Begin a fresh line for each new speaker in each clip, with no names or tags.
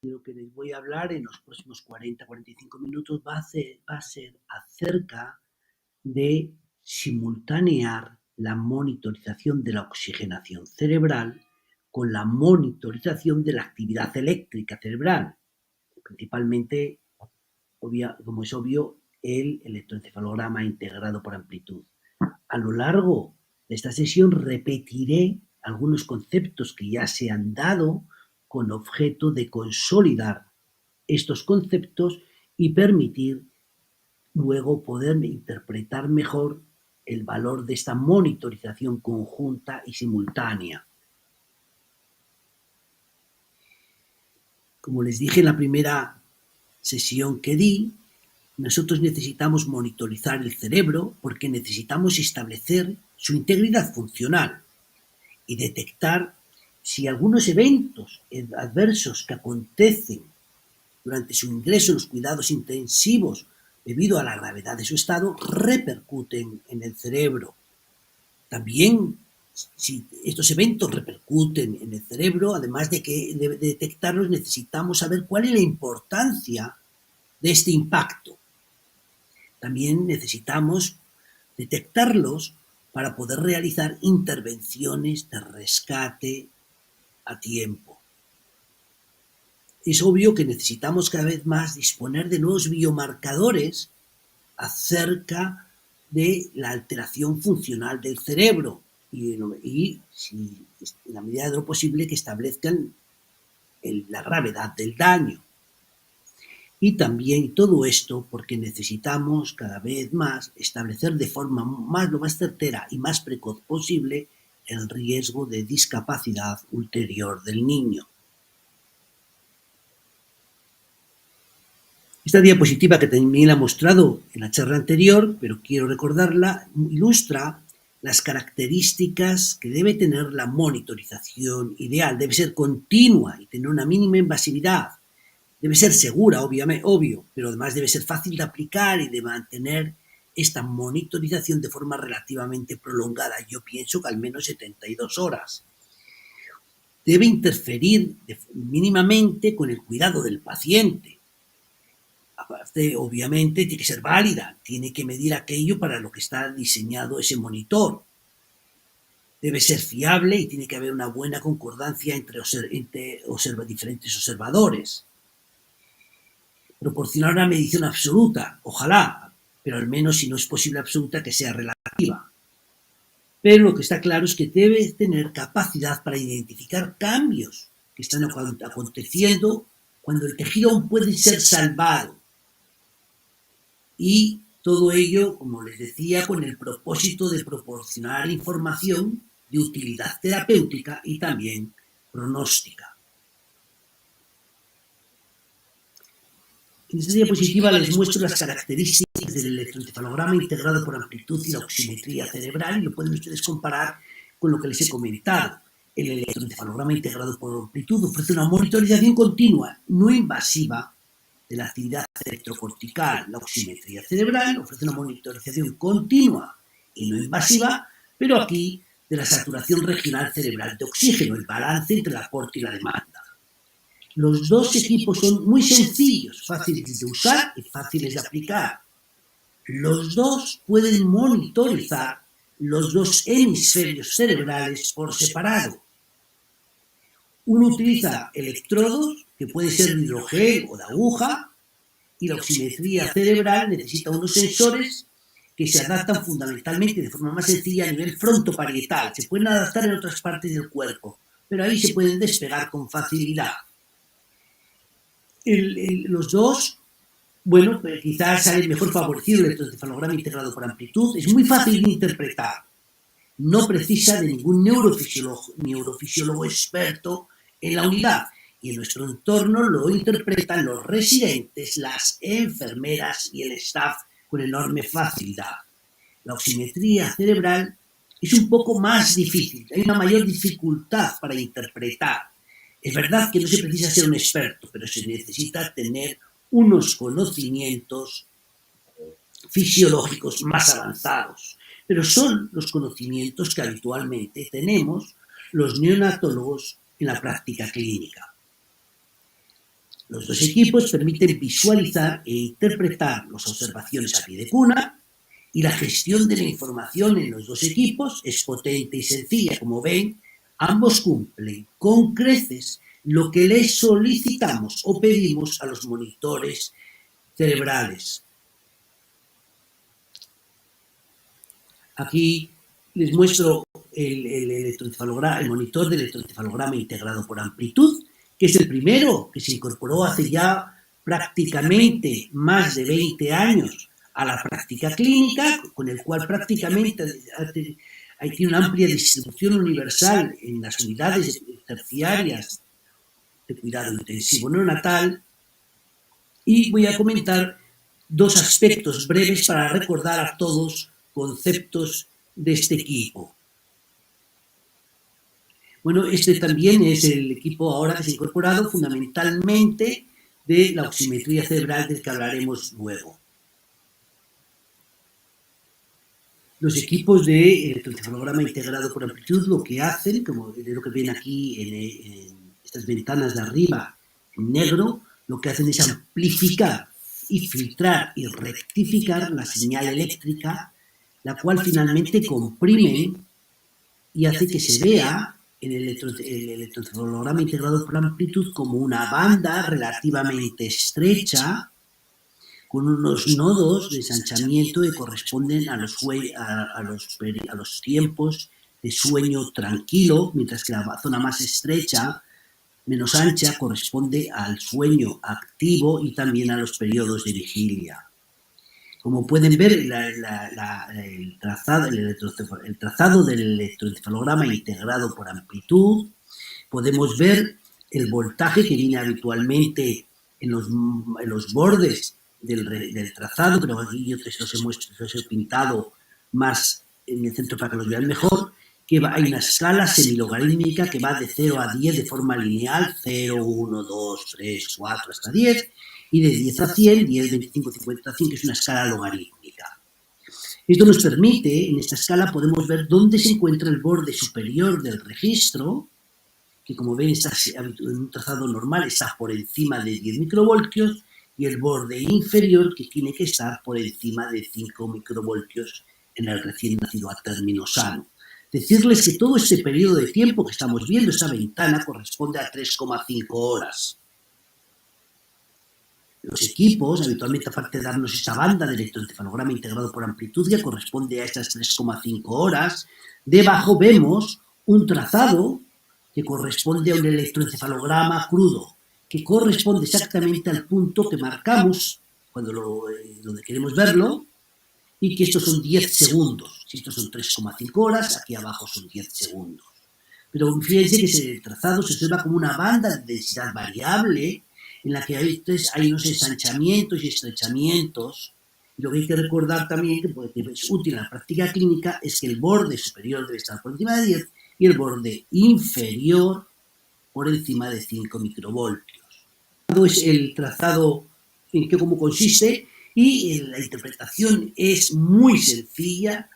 De lo que les voy a hablar en los próximos 40-45 minutos va a ser acerca de simultanear la monitorización de la oxigenación cerebral con la monitorización de la actividad eléctrica cerebral, principalmente, como es obvio, el electroencefalograma integrado por amplitud. A lo largo de esta sesión repetiré algunos conceptos que ya se han dado con objeto de consolidar estos conceptos y permitir luego poder interpretar mejor el valor de esta monitorización conjunta y simultánea. Como les dije en la primera sesión que di, nosotros necesitamos monitorizar el cerebro porque necesitamos establecer su integridad funcional y detectar si algunos eventos adversos que acontecen durante su ingreso en los cuidados intensivos debido a la gravedad de su estado repercuten en el cerebro. También, si estos eventos repercuten en el cerebro, además de detectarlos, necesitamos saber cuál es la importancia de este impacto. También necesitamos detectarlos para poder realizar intervenciones de rescate a tiempo. Es obvio que necesitamos cada vez más disponer de nuevos biomarcadores acerca de la alteración funcional del cerebro y si, en la medida de lo posible, que establezcan la gravedad del daño. Y también todo esto porque necesitamos cada vez más establecer de forma lo más certera y más precoz posible el riesgo de discapacidad ulterior del niño. Esta diapositiva, que también la he mostrado en la charla anterior, pero quiero recordarla, ilustra las características que debe tener la monitorización ideal. Debe ser continua y tener una mínima invasividad. Debe ser segura, obvio, pero además debe ser fácil de aplicar y de mantener esta monitorización de forma relativamente prolongada. Yo pienso que al menos 72 horas. Debe interferir mínimamente con el cuidado del paciente. Aparte, obviamente, tiene que ser válida, tiene que medir aquello para lo que está diseñado ese monitor. Debe ser fiable y tiene que haber una buena concordancia entre diferentes observadores. Proporcionar una medición absoluta, ojalá, pero al menos, si no es posible absoluta, que sea relativa. Pero lo que está claro es que debe tener capacidad para identificar cambios que están aconteciendo cuando el tejido aún puede ser salvado. Y todo ello, como les decía, con el propósito de proporcionar información de utilidad terapéutica y también pronóstica. En esta diapositiva les muestro las características del electroencefalograma integrado por amplitud y la oximetría cerebral, y lo pueden ustedes comparar con lo que les he comentado. El electroencefalograma integrado por amplitud ofrece una monitorización continua, no invasiva, de la actividad electrocortical. La oximetría cerebral ofrece una monitorización continua y no invasiva, pero aquí de la saturación regional cerebral de oxígeno, el balance entre el aporte y la demanda. Los dos equipos son muy sencillos, fáciles de usar y fáciles de aplicar. Los dos pueden monitorizar los dos hemisferios cerebrales por separado. Uno utiliza electrodos, que puede ser de hidrogel o de aguja, y la oximetría cerebral necesita unos sensores que se adaptan fundamentalmente de forma más sencilla a nivel frontoparietal. Se pueden adaptar en otras partes del cuerpo, pero ahí se pueden despegar con facilidad. Los dos, bueno, quizás sale mejor favorecido el electroencefalograma integrado por amplitud. Es muy fácil de interpretar. No precisa de ningún neurofisiólogo experto en la unidad. Y en nuestro entorno lo interpretan los residentes, las enfermeras y el staff con enorme facilidad. La oximetría cerebral es un poco más difícil, hay una mayor dificultad para interpretar. Es verdad que no se precisa ser un experto, pero se necesita tener unos conocimientos fisiológicos más avanzados. Pero son los conocimientos que habitualmente tenemos los neonatólogos en la práctica clínica. Los dos equipos permiten visualizar e interpretar las observaciones a pie de cuna y la gestión de la información en los dos equipos es potente y sencilla. Como ven, ambos cumplen con creces lo que les solicitamos o pedimos a los monitores cerebrales. Aquí les muestro el monitor de electroencefalograma integrado por amplitud, que es el primero que se incorporó hace ya prácticamente más de 20 años a la práctica clínica, con el cual prácticamente tiene una amplia distribución universal en las unidades terciarias de cuidado intensivo neonatal. Y voy a comentar dos aspectos breves para recordar a todos conceptos de este equipo. Bueno, este también es el equipo ahora que se ha incorporado fundamentalmente de la oximetría cerebral, del que hablaremos luego. Los equipos de electroencefalograma integrado por amplitud lo que hacen, como lo que ven aquí en estas ventanas de arriba en negro, lo que hacen es amplificar y filtrar y rectificar la señal eléctrica, la cual finalmente comprime y hace que se vea en el electroencefalograma integrado por amplitud como una banda relativamente estrecha con unos nodos de ensanchamiento que corresponden a los tiempos de sueño tranquilo, mientras que la zona más estrecha, menos ancha, corresponde al sueño activo y también a los periodos de vigilia. Como pueden ver, el trazado del electroencefalograma integrado por amplitud, podemos ver el voltaje que viene habitualmente en los bordes del trazado, pero aquí yo los he pintado más en el centro para que los vean mejor, que hay una escala semilogarítmica que va de 0 a 10 de forma lineal, 0, 1, 2, 3, 4, hasta 10, y de 10 a 100, 10, 25, 50, 100, que es una escala logarítmica. Esto nos permite, en esta escala podemos ver dónde se encuentra el borde superior del registro, que como ven en un trazado normal está por encima de 10 microvoltios, y el borde inferior que tiene que estar por encima de 5 microvoltios en el recién nacido a término sano. Decirles que todo este periodo de tiempo que estamos viendo, esta ventana, corresponde a 3,5 horas. Los equipos, habitualmente, aparte de darnos esta banda de electroencefalograma integrado por amplitud, que corresponde a estas 3,5 horas, debajo vemos un trazado que corresponde a un electroencefalograma crudo, que corresponde exactamente al punto que marcamos donde queremos verlo, y que estos son 10 segundos. Si estos son 3,5 horas, aquí abajo son 10 segundos. Pero fíjense que el trazado se observa como una banda de densidad variable en la que hay unos ensanchamientos y estrechamientos. Y lo que hay que recordar también, que es útil en la práctica clínica, es que el borde superior debe estar por encima de 10 y el borde inferior por encima de 5 microvoltios. Es el trazado en cómo consiste, y la interpretación es muy sencilla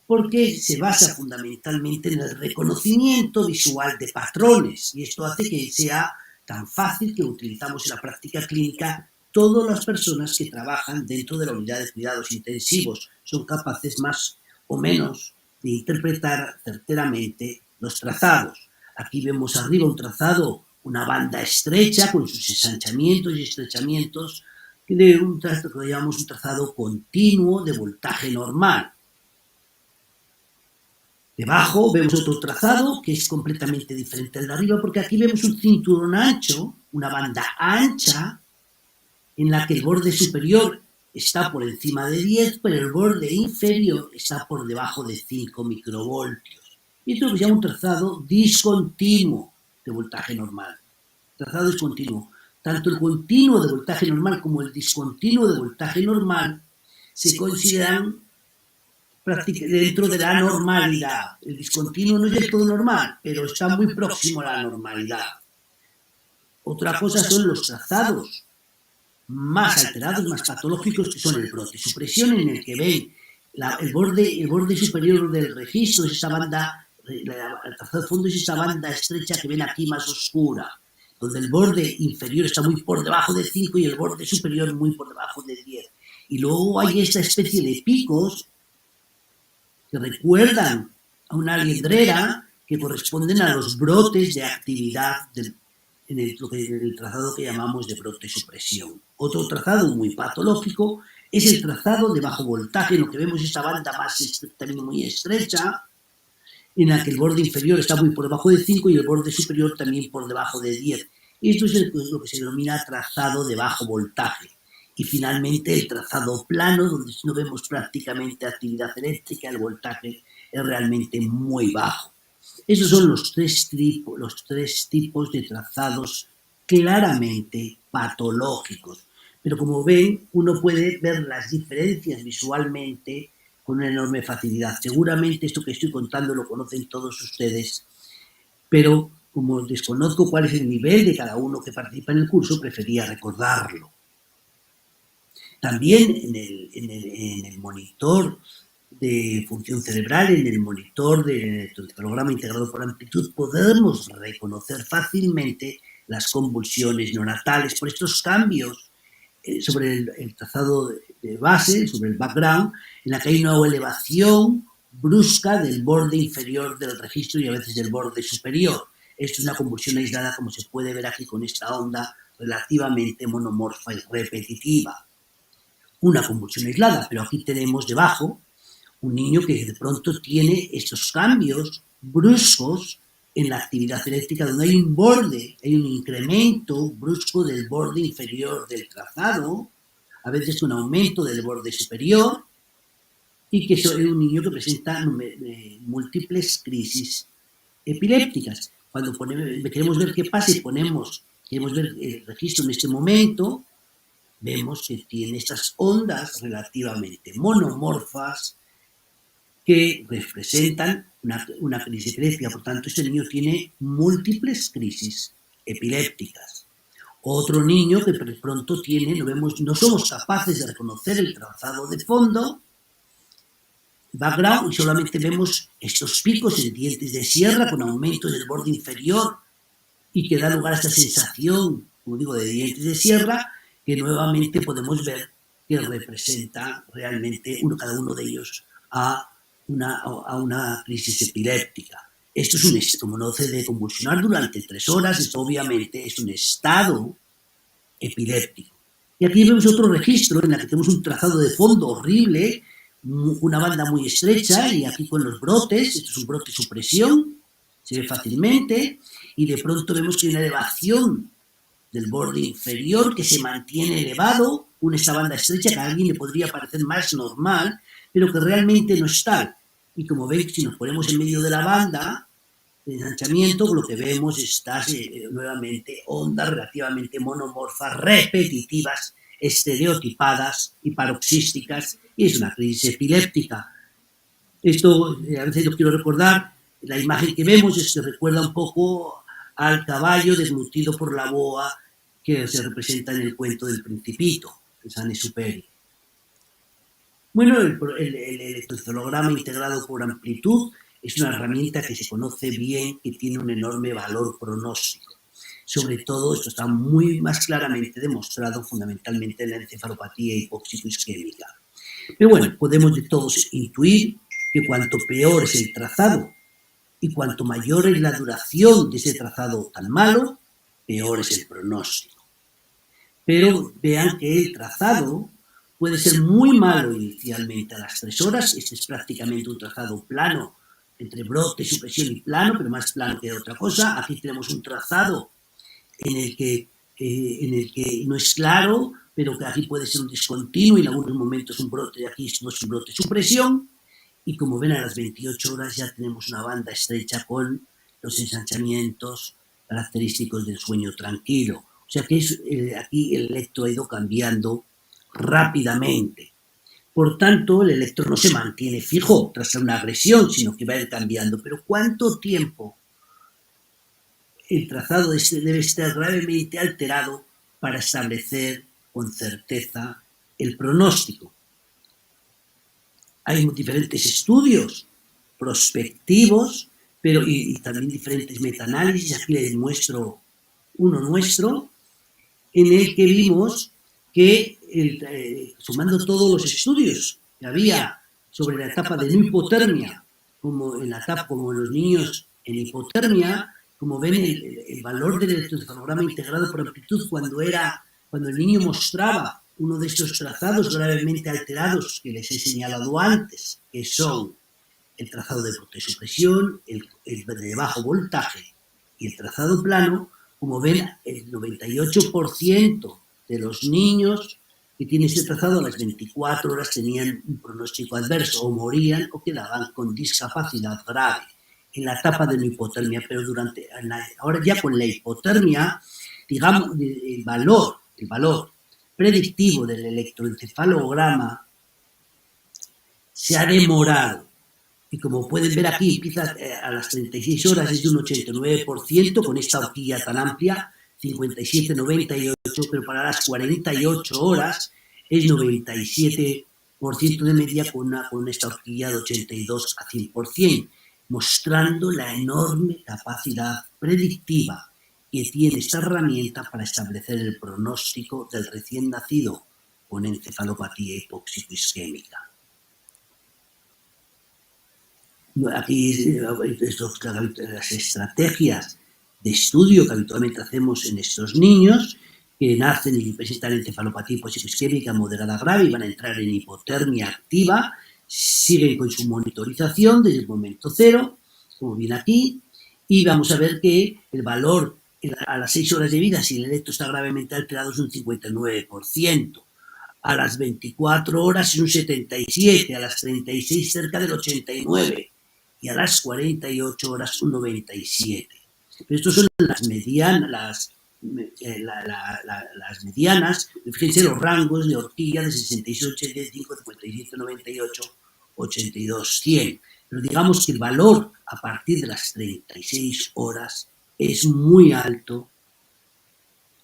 porque se basa fundamentalmente en el reconocimiento visual de patrones, y esto hace que sea tan fácil que utilizamos en la práctica clínica. Todas las personas que trabajan dentro de la unidad de cuidados intensivos son capaces más o menos de interpretar certeramente los trazados. Aquí vemos arriba un trazado, una banda estrecha con sus ensanchamientos y estrechamientos, de un trazado que llamamos un trazado continuo de voltaje normal. Debajo vemos otro trazado que es completamente diferente al de arriba, porque aquí vemos un cinturón ancho, una banda ancha, en la que el borde superior está por encima de 10, pero el borde inferior está por debajo de 5 microvoltios. Y esto se llama un trazado discontinuo de voltaje normal. Trazado discontinuo. Tanto el continuo de voltaje normal como el discontinuo de voltaje normal se consideran dentro de la normalidad. El discontinuo no es del todo normal, pero está muy próximo a la normalidad. Otra cosa son los trazados más alterados, más patológicos, que son el brote supresión, en el que ven el borde superior del registro, es esa banda, el trazado de fondo es esa banda estrecha que ven aquí más oscura. donde el borde inferior está muy por debajo de 5 y el borde superior muy por debajo de 10. Y luego hay esta especie de picos que recuerdan a una liendrera que corresponden a los brotes de actividad en el trazado que llamamos de brote-supresión. Otro trazado muy patológico es el trazado de bajo voltaje, en lo que vemos esta banda más también muy estrecha, en la que el borde inferior está muy por debajo de 5 y el borde superior también por debajo de 10. Esto es lo que se denomina trazado de bajo voltaje. Y finalmente el trazado plano, donde no vemos prácticamente actividad eléctrica, el voltaje es realmente muy bajo. Esos son los tres tipos de trazados claramente patológicos. Pero como ven, uno puede ver las diferencias visualmente con una enorme facilidad. Seguramente esto que estoy contando lo conocen todos ustedes, pero como desconozco cuál es el nivel de cada uno que participa en el curso, prefería recordarlo. También en el monitor de función cerebral, en el monitor de electroencefalograma integrado por amplitud, podemos reconocer fácilmente las convulsiones neonatales por estos cambios sobre el trazado de base, sobre el background, en la que hay una elevación brusca del borde inferior del registro y a veces del borde superior. Esto es una convulsión aislada, como se puede ver aquí con esta onda relativamente monomorfa y repetitiva. Una convulsión aislada, pero aquí tenemos debajo un niño que de pronto tiene estos cambios bruscos en la actividad eléctrica, donde hay un borde, hay un incremento brusco del borde inferior del trazado, a veces un aumento del borde superior, y que es un niño que presenta múltiples crisis epilépticas. Cuando queremos ver qué pasa y queremos ver el registro en este momento, vemos que tiene estas ondas relativamente monomorfas que representan una crisis epiléptica. Por tanto, este niño tiene múltiples crisis epilépticas. Otro niño que de pronto tiene, no somos capaces de reconocer el trazado de fondo, background, y solamente vemos estos picos en dientes de sierra con aumento del borde inferior y que da lugar a esta sensación, como digo, de dientes de sierra, que nuevamente podemos ver que representa realmente cada uno de ellos a una crisis epiléptica. Esto es un estado, como no se debe convulsionar durante 3 horas, esto obviamente es un estado epiléptico. Y aquí vemos otro registro en el que tenemos un trazado de fondo horrible, una banda muy estrecha, y aquí con los brotes, esto es un brote supresión, se ve fácilmente, y de pronto vemos que hay una elevación del borde inferior que se mantiene elevado, esta banda estrecha que a alguien le podría parecer más normal, pero que realmente no es tal. Y como veis, si nos ponemos en medio de la banda de ensanchamiento, lo que vemos estas nuevamente ondas relativamente monomorfas, repetitivas, estereotipadas y paroxísticas, y es una crisis epiléptica. Esto a veces lo quiero recordar, la imagen que vemos es que recuerda un poco al caballo desnutrido por la boa que se representa en el cuento del Principito, de Saint-Exupéry. Bueno, el electroencefalograma integrado por amplitud es una herramienta que se conoce bien, que tiene un enorme valor pronóstico. Sobre todo, esto está muy más claramente demostrado fundamentalmente en la encefalopatía hipóxico-isquémica. Pero bueno, podemos de todos intuir que cuanto peor es el trazado y cuanto mayor es la duración de ese trazado tan malo, peor es el pronóstico. Pero vean que el trazado puede ser muy malo inicialmente a las 3 horas, este es prácticamente un trazado plano, entre brote, supresión y plano, pero más plano que otra cosa. Aquí tenemos un trazado en el que no es claro, pero que aquí puede ser un discontinuo y en algunos momentos un brote, aquí no es un brote supresión, y como ven a las 28 horas ya tenemos una banda estrecha con los ensanchamientos característicos del sueño tranquilo. O sea que aquí el electro ha ido cambiando rápidamente. Por tanto, el electro no se mantiene fijo tras una agresión, sino que va a ir cambiando. Pero ¿cuánto tiempo el trazado debe estar gravemente alterado para establecer con certeza el pronóstico? Hay diferentes estudios prospectivos, pero y también diferentes metaanálisis. Aquí les muestro uno nuestro, en el que vimos que, sumando todos los estudios que había sobre la etapa de no hipotermia, como en los niños en hipotermia, como ven, el valor del electroencefalograma integrado por amplitud cuando el niño mostraba uno de estos trazados gravemente alterados que les he señalado antes, que son el trazado de fotosupresión, el de bajo voltaje y el trazado plano. Como ven, el 98% de los niños que tienen este trazado a las 24 horas tenían un pronóstico adverso, o morían o quedaban con discapacidad grave en la etapa de la hipotermia. Pero ahora ya con la hipotermia, digamos, el valor predictivo del electroencefalograma se ha demorado. Y como pueden ver aquí, empieza a las 36 horas, es de un 89%, con esta horquilla tan amplia, 57-98, pero para las 48 horas es 97% de media, con esta horquilla de 82 a 100%, mostrando la enorme capacidad predictiva que tiene esta herramienta para establecer el pronóstico del recién nacido con encefalopatía hipóxico-isquémica. Aquí las estrategias de estudio que habitualmente hacemos en estos niños que nacen y presentan encefalopatía hipóxico-isquémica moderada grave y van a entrar en hipotermia activa, siguen con su monitorización desde el momento cero, como viene aquí, y vamos a ver que el valor a las 6 horas de vida, si el electro está gravemente alterado, es un 59%. A las 24 horas es un 77%, a las 36 cerca del 89%. Y a las 48 horas un 97%. Pero estos son las medianas, las medianas, fíjense los rangos de horquilla de 66, 85, 57, 98, 82, 100. Pero digamos que el valor a partir de las 36 horas es muy alto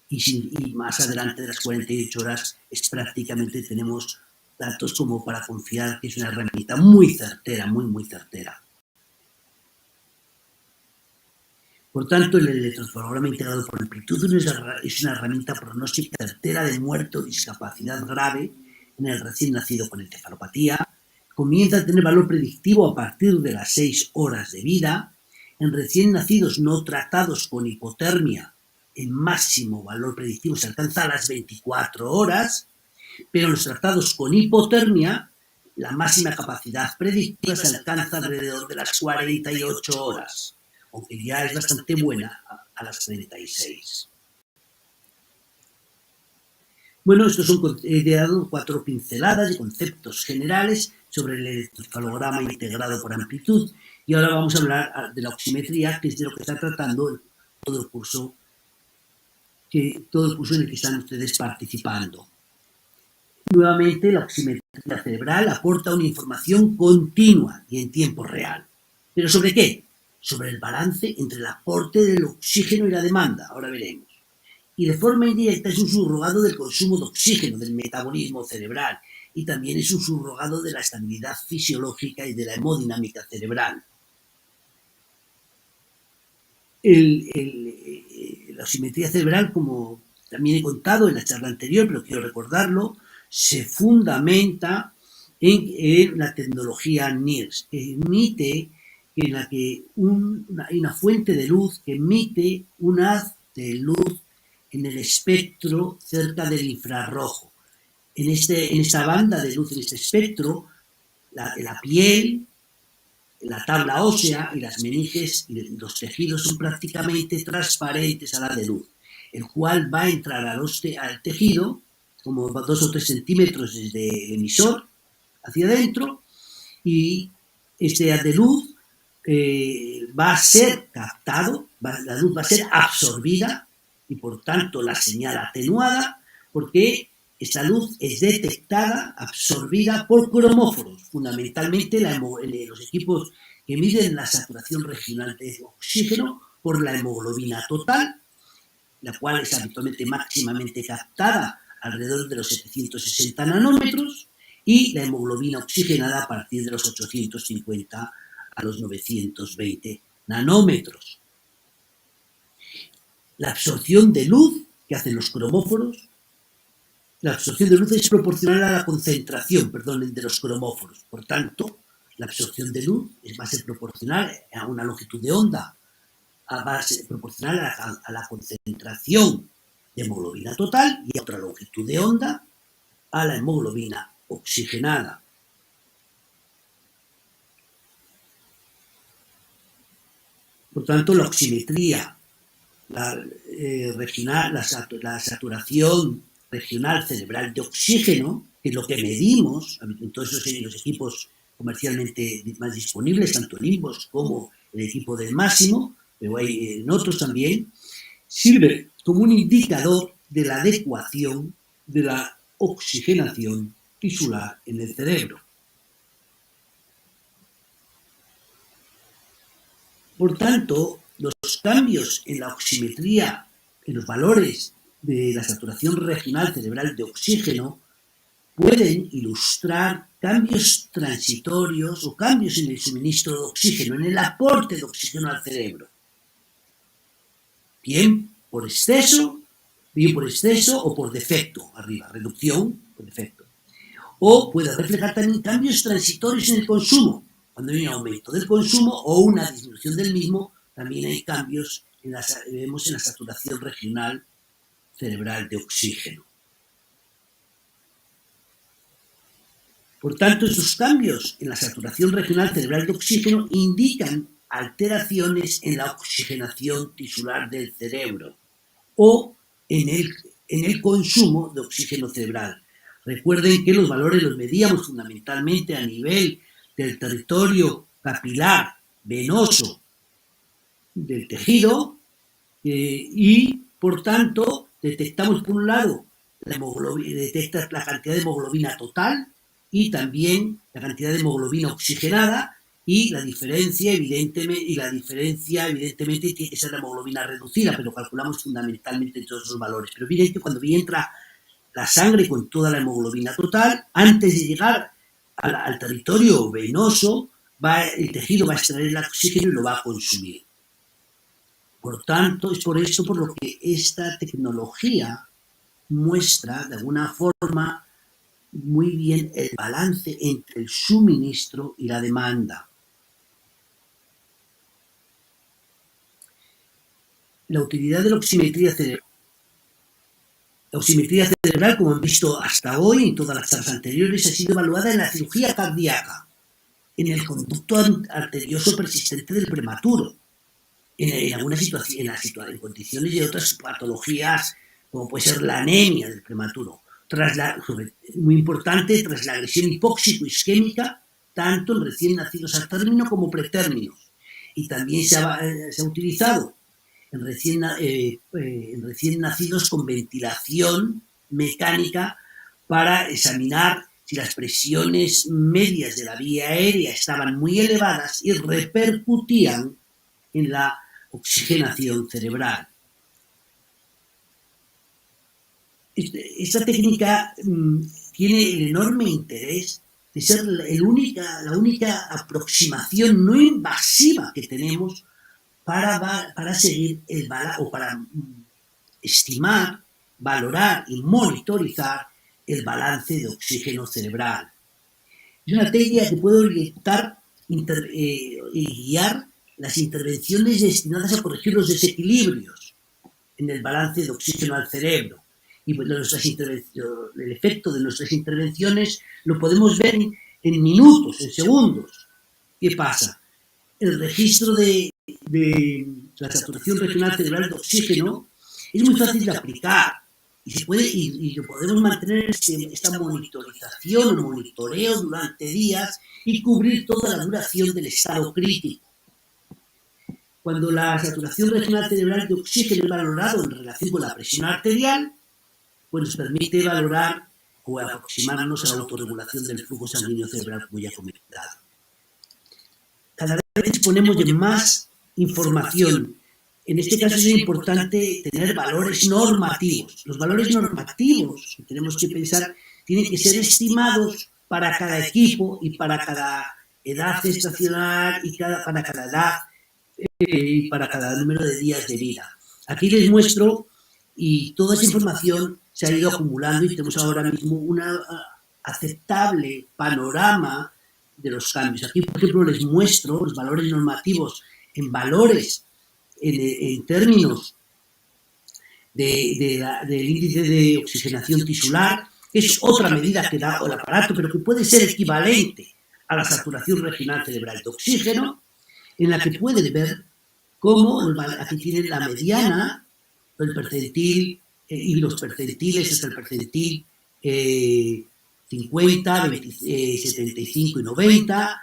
y más adelante de las 48 horas es prácticamente tenemos datos como para confiar que es una herramienta muy certera, muy certera. Por tanto, el electroencefalograma integrado por amplitud es una herramienta pronóstica certera de muerte o discapacidad grave en el recién nacido con encefalopatía. Comienza a tener valor predictivo a partir de las 6 horas de vida. En recién nacidos no tratados con hipotermia, el máximo valor predictivo se alcanza a las 24 horas, pero en los tratados con hipotermia, la máxima capacidad predictiva se alcanza alrededor de las 48 horas. Aunque ya es bastante buena a las 36. Bueno, estos son, he dado 4 pinceladas de conceptos generales sobre el electroencefalograma integrado por amplitud, y ahora vamos a hablar de la oximetría, que es de lo que está tratando todo el curso en el que están ustedes participando. Nuevamente, la oximetría cerebral aporta una información continua y en tiempo real. ¿Pero sobre qué? Sobre el balance entre el aporte del oxígeno y la demanda, ahora veremos. Y de forma indirecta es un subrogado del consumo de oxígeno, del metabolismo cerebral, y también es un subrogado de la estabilidad fisiológica y de la hemodinámica cerebral. La oximetría cerebral, como también he contado en la charla anterior, pero quiero recordarlo, se fundamenta en la tecnología NIRS, que emite, en la que hay una fuente de luz que emite un haz de luz en el espectro cerca del infrarrojo. En esta banda de luz, en este espectro, la piel, la tabla ósea y las meninges y los tejidos son prácticamente transparentes a la de luz, el cual va a entrar al tejido como 2 o 3 centímetros desde el emisor hacia adentro, y este haz de luz va a ser captado, la luz va a ser absorbida y por tanto la señal atenuada, porque esta luz es detectada, absorbida por cromóforos, fundamentalmente los equipos que miden la saturación regional de oxígeno por la hemoglobina total, la cual es habitualmente máximamente captada alrededor de los 760 nanómetros, y la hemoglobina oxigenada a partir de los 850 a los 920 nanómetros. la absorción de luz que hacen los cromóforos. La absorción de luz es proporcional a la concentración, de los cromóforos. Por tanto, la absorción de luz va a ser proporcional a una longitud de onda, va a ser proporcional a la concentración de hemoglobina total y a otra longitud de onda a la hemoglobina oxigenada. Por tanto, la oximetría regional, la saturación regional cerebral de oxígeno, que es lo que medimos en todos los equipos comercialmente más disponibles, tanto el Nimbus como el equipo del Máximo, pero hay en otros también, sirve como un indicador de la adecuación de la oxigenación tisular en el cerebro. Por tanto, los cambios en la oximetría, en los valores de la saturación regional cerebral de oxígeno, pueden ilustrar cambios transitorios o cambios en el suministro de oxígeno, en el aporte de oxígeno al cerebro. Bien por exceso o por defecto, arriba, reducción por defecto. O puede reflejar también cambios transitorios en el consumo. Cuando hay un aumento del consumo o una disminución del mismo, también hay cambios vemos en la saturación regional cerebral de oxígeno. Por tanto, esos cambios en la saturación regional cerebral de oxígeno indican alteraciones en la oxigenación tisular del cerebro o en el consumo de oxígeno cerebral. Recuerden que los valores los medíamos fundamentalmente a nivel del territorio capilar venoso del tejido y, por tanto, detectamos por un lado detectas la cantidad de hemoglobina total y también la cantidad de hemoglobina oxigenada y la diferencia evidentemente tiene que ser la hemoglobina reducida, pero calculamos fundamentalmente todos esos valores. Pero miren que cuando entra la sangre con toda la hemoglobina total, antes de llegar al territorio venoso, el tejido va a extraer el oxígeno y lo va a consumir. Por tanto, es por esto por lo que esta tecnología muestra de alguna forma muy bien el balance entre el suministro y la demanda. La utilidad de la oximetría cerebral. La oximetría cerebral, como han visto hasta hoy en todas las charlas anteriores, ha sido evaluada en la cirugía cardíaca, en el conducto arterioso persistente del prematuro, en algunas situaciones, en condiciones de otras patologías, como puede ser la anemia del prematuro, muy importante, tras la agresión hipóxico-isquémica, tanto en recién nacidos a término como pretérminos. Y también se ha utilizado en recién nacidos con ventilación mecánica para examinar si las presiones medias de la vía aérea estaban muy elevadas y repercutían en la oxigenación cerebral. Esta técnica tiene el enorme interés de ser la única aproximación no invasiva que tenemos para seguir para estimar, valorar y monitorizar el balance de oxígeno cerebral. Es una técnica que puede orientar y guiar las intervenciones destinadas a corregir los desequilibrios en el balance de oxígeno al cerebro. Y pues el efecto de nuestras intervenciones lo podemos ver en minutos, en segundos. ¿Qué pasa? El registro de la saturación regional cerebral de oxígeno es muy fácil de aplicar y lo podemos mantener esta monitorización o monitoreo durante días y cubrir toda la duración del estado crítico. Cuando la saturación regional cerebral de oxígeno es valorado en relación con la presión arterial, pues nos permite valorar o aproximarnos a la autorregulación del flujo sanguíneo cerebral, como ya he comentado. Cada vez disponemos de más información. En este caso es importante tener valores normativos. Los valores normativos que tenemos que pensar tienen que ser estimados para cada equipo y para cada edad estacional y para cada edad y para cada número de días de vida. Aquí les muestro y toda esa información se ha ido acumulando y tenemos ahora mismo un aceptable panorama de los cambios. Aquí, por ejemplo, les muestro los valores normativos en valores, en términos del índice de oxigenación tisular, que es otra medida que da el aparato, pero que puede ser equivalente a la saturación regional cerebral de oxígeno, en la que pueden ver cómo aquí tienen la mediana, el percentil y los percentiles hasta el percentil 50, 75 y 90,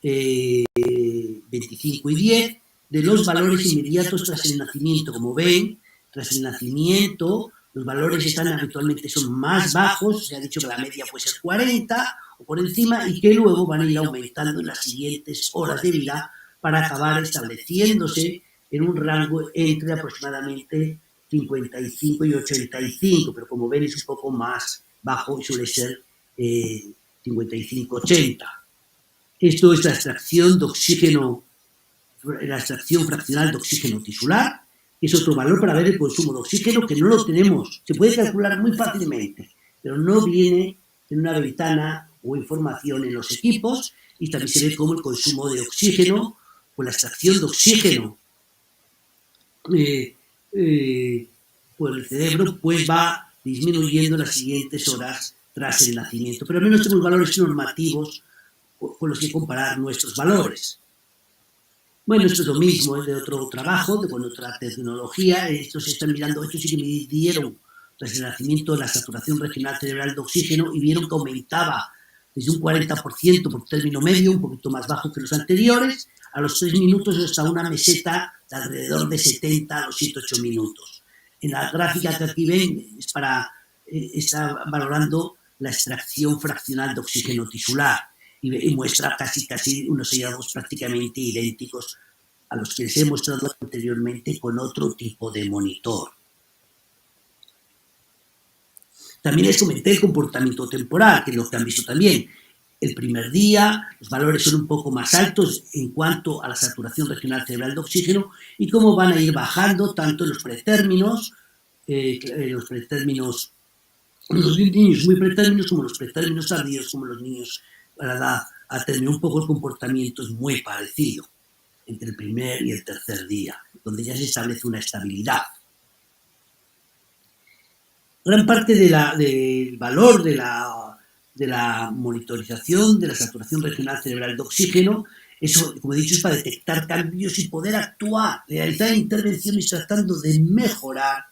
25 y 10, de los valores inmediatos tras el nacimiento. Como ven, tras el nacimiento, los valores habitualmente son más bajos, se ha dicho que la media puede ser 40 o por encima, y que luego van a ir aumentando en las siguientes horas de vida para acabar estableciéndose en un rango entre aproximadamente 55 y 85, pero como ven es un poco más bajo y suele ser 55-80. Esto es la extracción de oxígeno, la extracción fraccional de oxígeno tisular, que es otro valor para ver el consumo de oxígeno, que no lo tenemos, se puede calcular muy fácilmente, pero no viene en una ventana o información en los equipos, y también se ve como el consumo de oxígeno, o la extracción de oxígeno por el cerebro, pues va disminuyendo en las siguientes horas tras el nacimiento. Pero al menos tenemos valores normativos con los que comparar nuestros valores. Bueno, esto es lo mismo, es de otro trabajo, con otra tecnología. Estos se están mirando, estos sí que midieron tras el nacimiento la saturación regional cerebral de oxígeno y vieron que aumentaba desde un 40% por término medio, un poquito más bajo que los anteriores, a los 3 minutos hasta una meseta de alrededor de 70 a los 108 minutos. En la gráfica que aquí ven está valorando la extracción fraccional de oxígeno tisular y muestra casi unos hallazgos prácticamente idénticos a los que les he mostrado anteriormente con otro tipo de monitor. También les comenté el comportamiento temporal, que es lo que han visto también. El primer día los valores son un poco más altos en cuanto a la saturación regional cerebral de oxígeno y cómo van a ir bajando tanto en los pretérminos, los niños muy pretérminos como los pretérminos tardíos, como los niños a la edad a término. Un poco el comportamiento es muy parecido entre el primer y el tercer día, donde ya se establece una estabilidad. Gran parte del valor de la monitorización de la saturación regional cerebral de oxígeno, eso, como he dicho, es para detectar cambios y poder actuar, realizar intervenciones tratando de mejorar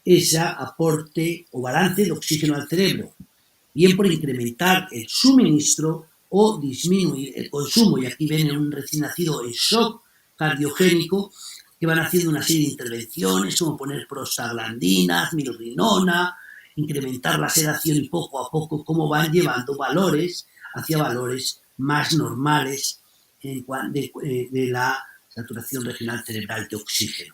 ese aporte o balance de oxígeno al cerebro, bien por incrementar el suministro o disminuir el consumo. Y aquí ven un recién nacido en shock cardiogénico, que van haciendo una serie de intervenciones, como poner prostaglandinas, mirrinona, incrementar la sedación y poco a poco cómo van llevando valores hacia valores más normales de la saturación regional cerebral de oxígeno.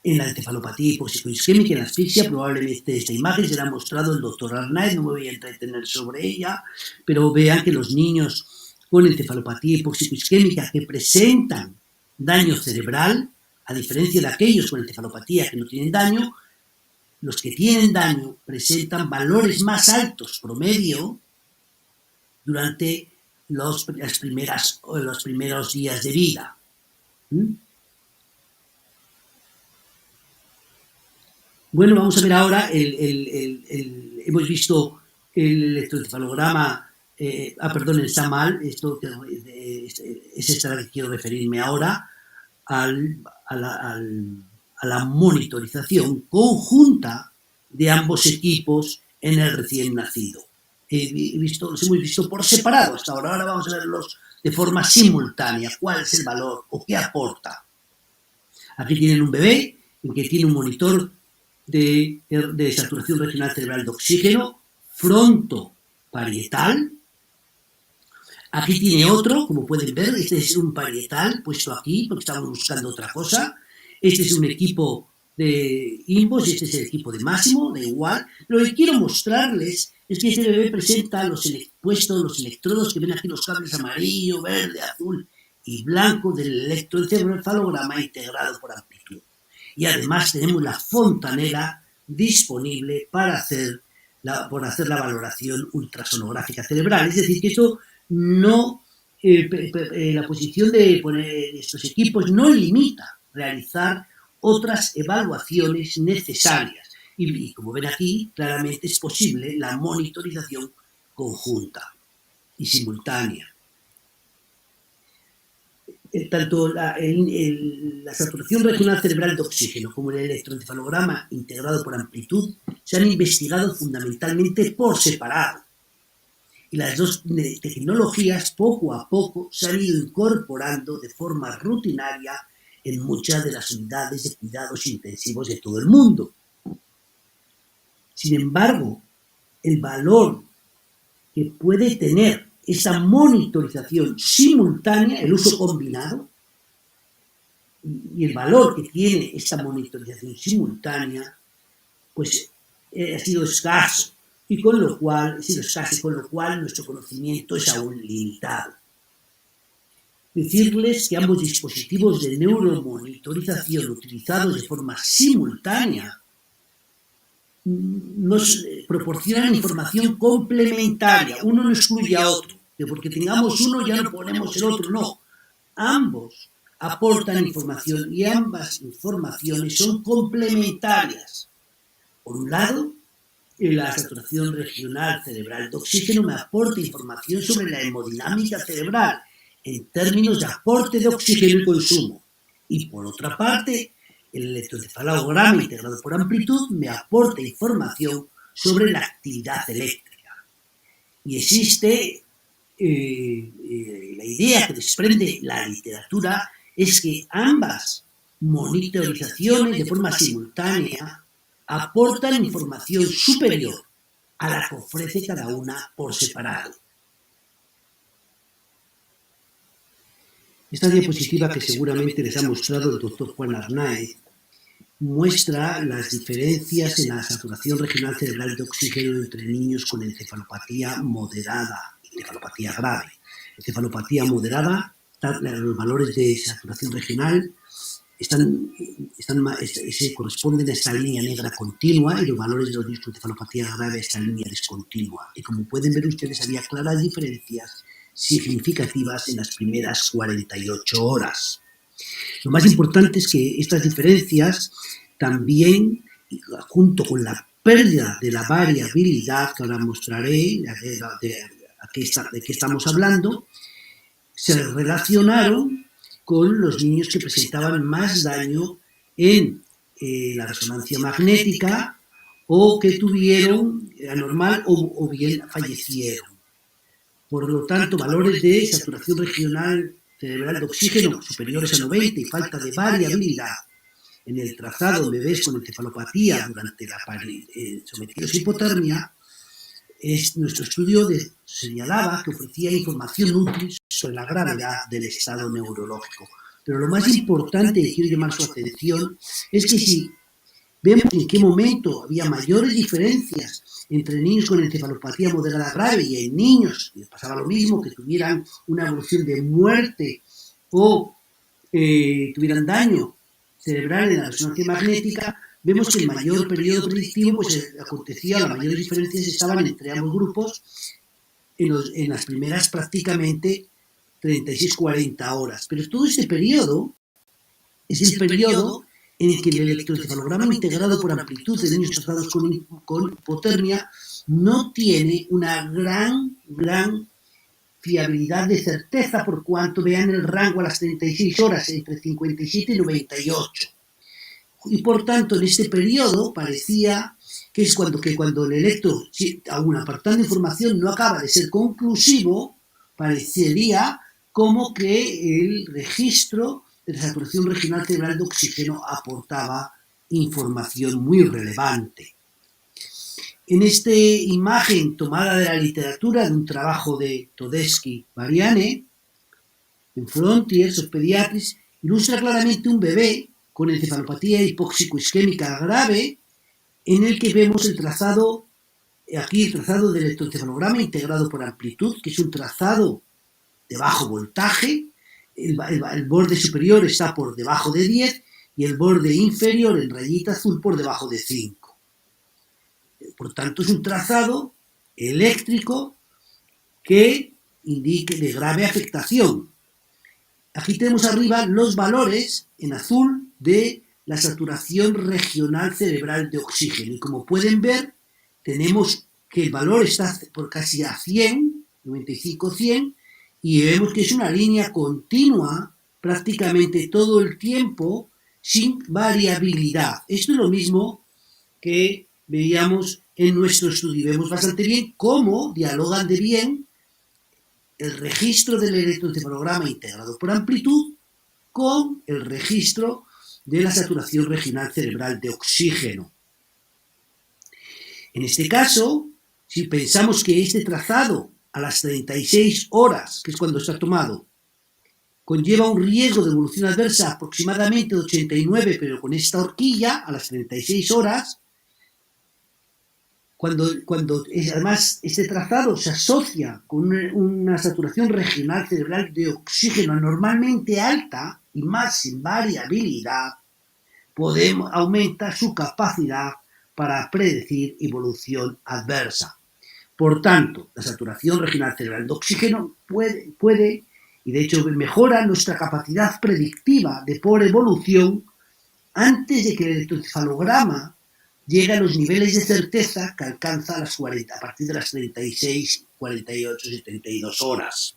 En la encefalopatía hipóxico-isquémica, en la asfixia, probablemente esta imagen se la ha mostrado el doctor Arnaiz, no me voy a entretener sobre ella, pero vean que los niños con encefalopatía hipóxico-isquémica que presentan daño cerebral, a diferencia de aquellos con encefalopatía que no tienen daño, los que tienen daño presentan valores más altos promedio durante los primeros días de vida. Bueno, vamos a ver ahora, hemos visto el electroencefalograma, está mal, es esta a la que quiero referirme ahora, a la monitorización conjunta de ambos equipos en el recién nacido. Los hemos visto por separado hasta ahora. Ahora vamos a verlos de forma simultánea. ¿Cuál es el valor o qué aporta? Aquí tienen un bebé en que tiene un monitor de saturación regional cerebral de oxígeno frontoparietal. Aquí tiene otro, como pueden ver, este es un parietal puesto aquí porque estamos buscando otra cosa. Este es un equipo de Inbos, este es el equipo de Máximo, da igual. Lo que quiero mostrarles es que este bebé presenta los electrodos que ven aquí, los cables amarillo, verde, azul y blanco del electroencefalograma integrado por amplitud. Y además tenemos la fontanela disponible para hacer la valoración ultrasonográfica cerebral. Es decir, que esto no, la posición de poner estos equipos no limita realizar otras evaluaciones necesarias. Y como ven aquí, claramente es posible la monitorización conjunta y simultánea. Tanto la saturación regional cerebral de oxígeno como el electroencefalograma integrado por amplitud se han investigado fundamentalmente por separado. Y las dos tecnologías poco a poco se han ido incorporando de forma rutinaria en muchas de las unidades de cuidados intensivos de todo el mundo. Sin embargo, el valor que puede tener esa monitorización simultánea, el uso combinado, y el valor que tiene esta monitorización simultánea, pues ha sido escaso, y con lo cual nuestro conocimiento es aún limitado. Decirles que ambos dispositivos de neuromonitorización utilizados de forma simultánea nos proporcionan información complementaria. Uno no excluye a otro, que porque tengamos uno ya no ponemos el otro, no. Ambos aportan información y ambas informaciones son complementarias. Por un lado, la saturación regional cerebral de oxígeno me aporta información sobre la hemodinámica cerebral en términos de aporte de oxígeno y consumo. Y por otra parte, el electroencefalograma integrado por amplitud me aporta información sobre la actividad eléctrica. Y existe la idea que desprende la literatura es que ambas monitorizaciones de forma simultánea aportan información superior a la que ofrece cada una por separado. Esta diapositiva que seguramente les ha mostrado el doctor Juan Arnáez muestra las diferencias en la saturación regional cerebral de oxígeno entre niños con encefalopatía moderada y encefalopatía grave. Encefalopatía moderada, los valores de saturación regional se corresponden a esta línea negra continua y los valores de los niños con encefalopatía grave a esta línea discontinua. Y como pueden ver ustedes, había claras diferencias significativas en las primeras 48 horas. Lo más importante es que estas diferencias también, junto con la pérdida de la variabilidad, que ahora mostraré de qué estamos hablando, se relacionaron con los niños que presentaban más daño en la resonancia magnética o que tuvieron anormal o bien fallecieron. Por lo tanto, valores de saturación regional cerebral de oxígeno superiores a 90 y falta de variabilidad en el trazado de bebés con encefalopatía durante la sometidos a hipotermia, nuestro estudio señalaba que ofrecía información útil sobre la gravedad del estado neurológico. Pero lo más importante que quiero llamar su atención es que si vemos en qué momento había mayores diferencias entre niños con encefalopatía moderada grave y en niños, les pasaba lo mismo, que tuvieran una evolución de muerte o tuvieran daño cerebral en la resonancia magnética, vemos que el mayor periodo predictivo acontecía, las mayores diferencias estaban entre ambos grupos en las primeras prácticamente 36-40 horas. Pero todo este periodo es el periodo en el que el electroencefalograma integrado por amplitud de niños tratados con hipotermia no tiene una gran fiabilidad de certeza por cuanto vean el rango a las 36 horas entre 57 y 98. Y por tanto, en este periodo parecía que es cuando el electro, aún apartando información, no acaba de ser conclusivo, parecería como que el registro de la saturación regional cerebral de oxígeno aportaba información muy relevante. En esta imagen tomada de la literatura de un trabajo de Todeschi-Variane, en Frontiers of Pediatrics, ilustra claramente un bebé con encefalopatía hipóxico-isquémica grave, en el que vemos el trazado del electroencefalograma integrado por amplitud, que es un trazado de bajo voltaje, el borde superior está por debajo de 10 y el borde inferior en rayita azul por debajo de 5. Por tanto, es un trazado eléctrico que indique de grave afectación. Aquí tenemos arriba los valores en azul de la saturación regional cerebral de oxígeno. Y como pueden ver, tenemos que el valor está por casi a 100, 95-100, y vemos que es una línea continua prácticamente todo el tiempo sin variabilidad. Esto es lo mismo que veíamos en nuestro estudio. Vemos bastante bien cómo dialogan de bien el registro del electroencefalograma integrado por amplitud con el registro de la saturación regional cerebral de oxígeno. En este caso, si pensamos que este trazado a las 36 horas, que es cuando está tomado, conlleva un riesgo de evolución adversa aproximadamente de 89, pero con esta horquilla, a las 36 horas, cuando además este trazado se asocia con una saturación regional cerebral de oxígeno anormalmente alta y más sin variabilidad, aumenta su capacidad para predecir evolución adversa. Por tanto, la saturación regional cerebral de oxígeno puede, y de hecho mejora nuestra capacidad predictiva de por evolución antes de que el electroencefalograma llegue a los niveles de certeza que alcanza a partir de las 36, 48, 72 horas.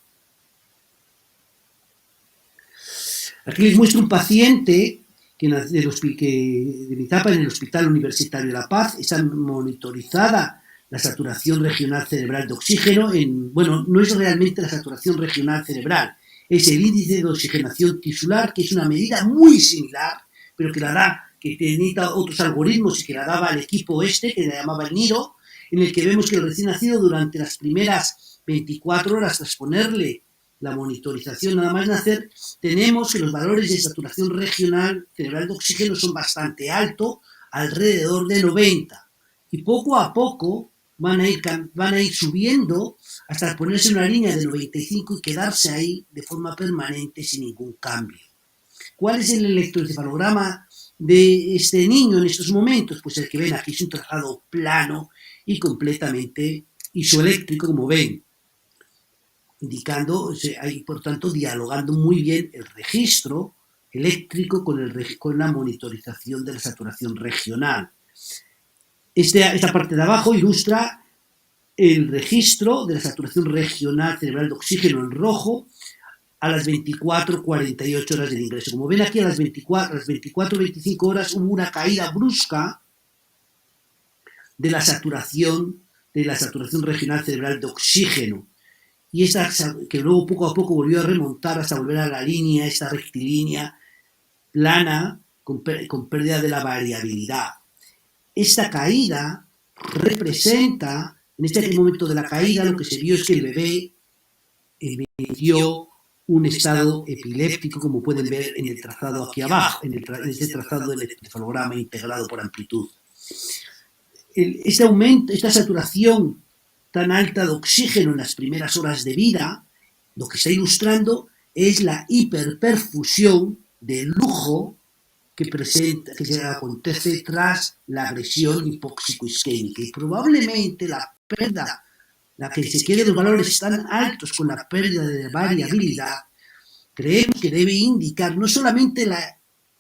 Aquí les muestro un paciente de mi etapa en el Hospital Universitario de La Paz. Está monitorizada la saturación regional cerebral de oxígeno. No es realmente la saturación regional cerebral, es el índice de oxigenación tisular, que es una medida muy similar, pero que necesita otros algoritmos y que la daba el equipo que la llamaba el NIRO, en el que vemos que el recién nacido durante las primeras 24 horas tras ponerle la monitorización nada más nacer, tenemos que los valores de saturación regional cerebral de oxígeno son bastante altos, alrededor de 90. Y poco a poco van a ir subiendo hasta ponerse una línea de 95 y quedarse ahí de forma permanente sin ningún cambio. ¿Cuál es el electroencefalograma de este niño en estos momentos? Pues el que ven aquí es un trazado plano y completamente isoeléctrico, como ven, indicando, por tanto, dialogando muy bien el registro eléctrico con la monitorización de la saturación regional. Esta parte de abajo ilustra el registro de la saturación regional cerebral de oxígeno en rojo a las 24-48 horas del ingreso. Como ven aquí, a las 24-25 horas hubo una caída brusca de la saturación regional cerebral de oxígeno. Y que luego poco a poco volvió a remontar hasta volver a la línea, esta rectilínea plana, con pérdida de la variabilidad. Esta caída representa, en este momento de la caída, lo que se vio es que el bebé emitió un estado epiléptico, como pueden ver en el trazado aquí abajo, en este trazado del electroencefalograma integrado por amplitud. Esta saturación tan alta de oxígeno en las primeras horas de vida, lo que está ilustrando es la hiperperfusión de lujo que se acontece tras la agresión hipóxico-isquémica. Y probablemente la que se quiere de valores tan altos con la pérdida de variabilidad, creemos que debe indicar no solamente el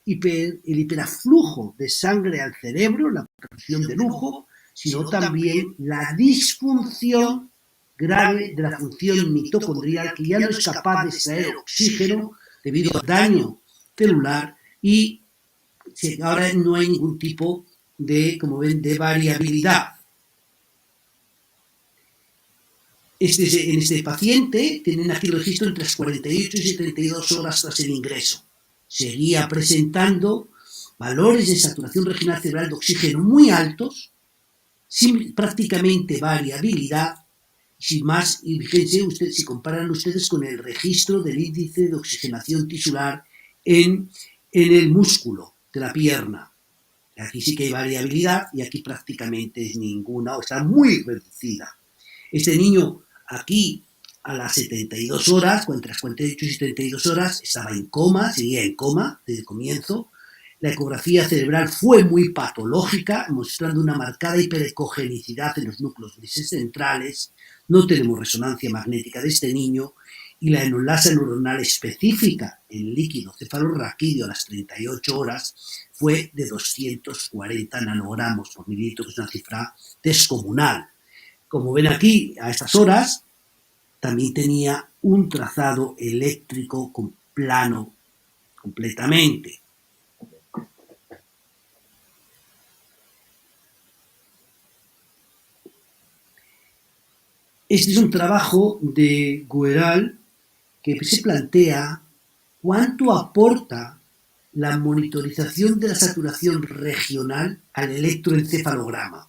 hiperaflujo de sangre al cerebro, la perfusión de lujo, sino también la disfunción grave de la función mitocondrial, que ya no es capaz de extraer oxígeno debido al daño celular, y ahora no hay ningún tipo de, como ven, de variabilidad. En este paciente tienen aquí el registro entre las 48 y 72 horas tras el ingreso. Seguía presentando valores de saturación regional cerebral de oxígeno muy altos, sin prácticamente variabilidad, sin más, y fíjense ustedes, si comparan ustedes con el registro del índice de oxigenación tisular en el músculo de la pierna. Aquí sí que hay variabilidad y aquí prácticamente es ninguna, o está muy reducida. Este niño aquí a las 72 horas, entre las 48 y 72 horas, estaba en coma, seguía en coma desde el comienzo. La ecografía cerebral fue muy patológica, mostrando una marcada hiperecogenicidad en los núcleos grises centrales. No tenemos resonancia magnética de este niño y la enolasa neuronal específica en líquido cefalorraquídeo a las 38 horas fue de 240 nanogramos por mililitro, que es una cifra descomunal. Como ven aquí, a estas horas, también tenía un trazado eléctrico plano completamente. Este es un trabajo de Gueral que se plantea cuánto aporta la monitorización de la saturación regional al electroencefalograma.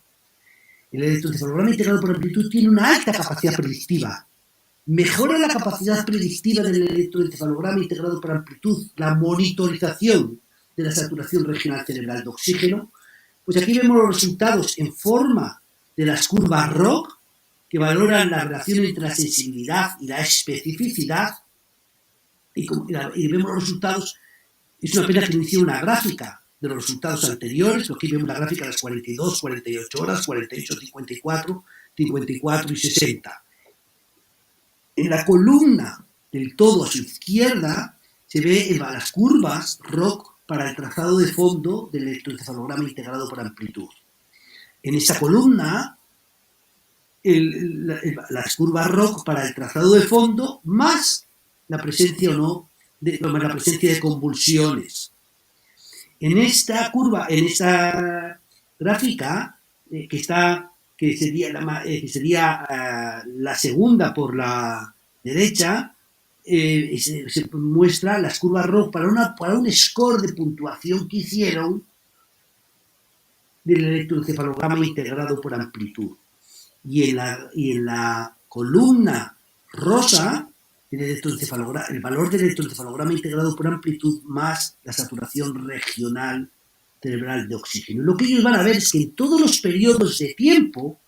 El electroencefalograma integrado por amplitud tiene una alta capacidad predictiva. Mejora la capacidad predictiva del electroencefalograma integrado por amplitud, la monitorización de la saturación regional cerebral de oxígeno. Pues aquí vemos los resultados en forma de las curvas ROC, que valoran la relación entre la sensibilidad y la especificidad, y vemos los resultados. Es una pena que no hiciera una gráfica de los resultados anteriores, porque aquí vemos la gráfica de las 42, 48 horas, 48, 54, 54 y 60. En la columna del todo a su izquierda se ve las curvas ROC para el trazado de fondo del electroencefalograma integrado por amplitud. En esta columna, las curvas ROC para el trazado de fondo más la presencia o no la presencia de convulsiones. En esta curva, en esta gráfica que sería la segunda por la derecha, se muestra las curvas ROC para un score de puntuación que hicieron del electroencefalograma integrado por amplitud. Y en la columna rosa, el valor del electroencefalograma integrado por amplitud más la saturación regional cerebral de oxígeno. Lo que ellos van a ver es que en todos los periodos de tiempo,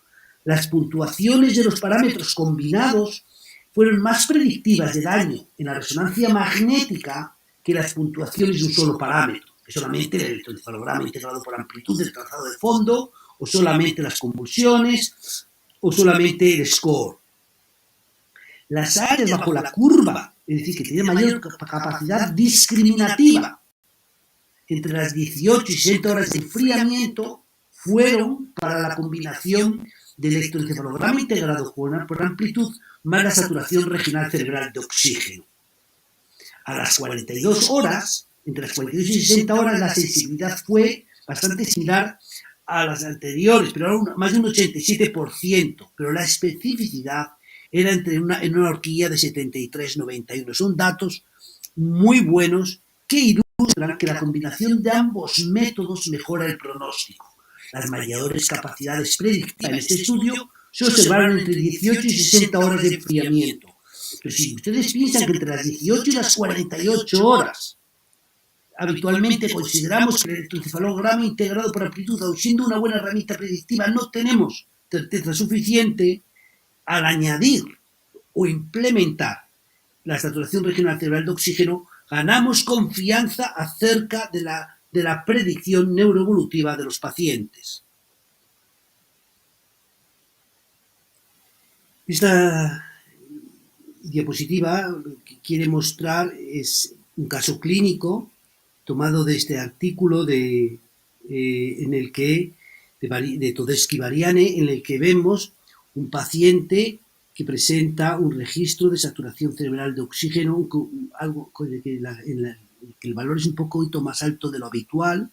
las puntuaciones de los parámetros combinados fueron más predictivas de daño en la resonancia magnética que las puntuaciones de un solo parámetro, que solamente el electroencefalograma integrado por amplitud del trazado de fondo, o solamente las convulsiones, o solamente el score. Las áreas bajo la curva, es decir, que tienen mayor capacidad discriminativa entre las 18 y 60 horas de enfriamiento, fueron para la combinación del electroencefalograma integrado por amplitud más la saturación regional cerebral de oxígeno. A las 42 horas, entre las 42 y 60 horas, la sensibilidad fue bastante similar a las anteriores, pero más de un 87%, pero la especificidad era en una horquilla de 73-91. Son datos muy buenos que ilustran que la combinación de ambos métodos mejora el pronóstico. Las mayores capacidades predictivas en este estudio se observaron entre 18 y 60 horas de enfriamiento. Pero si ustedes piensan que entre las 18 y las 48 horas habitualmente consideramos que el electroencefalograma integrado por amplitud, aun siendo una buena herramienta predictiva, no tenemos certeza suficiente, al añadir o implementar la saturación regional cerebral de oxígeno, ganamos confianza acerca de la predicción neuroevolutiva de los pacientes. Esta diapositiva que quiere mostrar es un caso clínico tomado de este artículo de Todeschi-Variane, en el que vemos un paciente que presenta un registro de saturación cerebral de oxígeno, algo que el valor es un poquito más alto de lo habitual.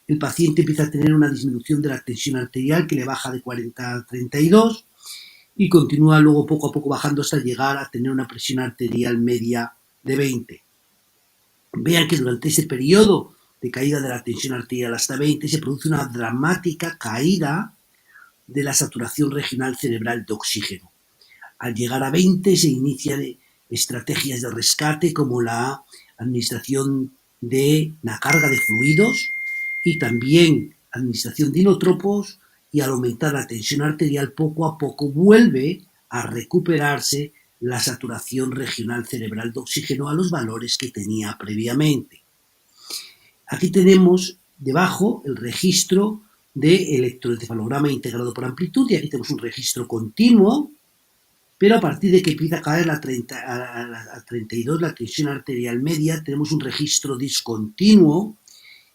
El paciente empieza a tener una disminución de la tensión arterial que le baja de 40 a 32 y continúa luego poco a poco bajando hasta llegar a tener una presión arterial media de 20. Vean que durante ese periodo de caída de la tensión arterial hasta 20 se produce una dramática caída de la saturación regional cerebral de oxígeno. Al llegar a 20 se inician estrategias de rescate como la administración de la carga de fluidos y también administración de inotropos, y al aumentar la tensión arterial poco a poco vuelve a recuperarse la saturación regional cerebral de oxígeno a los valores que tenía previamente. Aquí tenemos debajo el registro de electroencefalograma integrado por amplitud, y aquí tenemos un registro continuo, pero a partir de que empieza a caer a 32 la tensión arterial media, tenemos un registro discontinuo,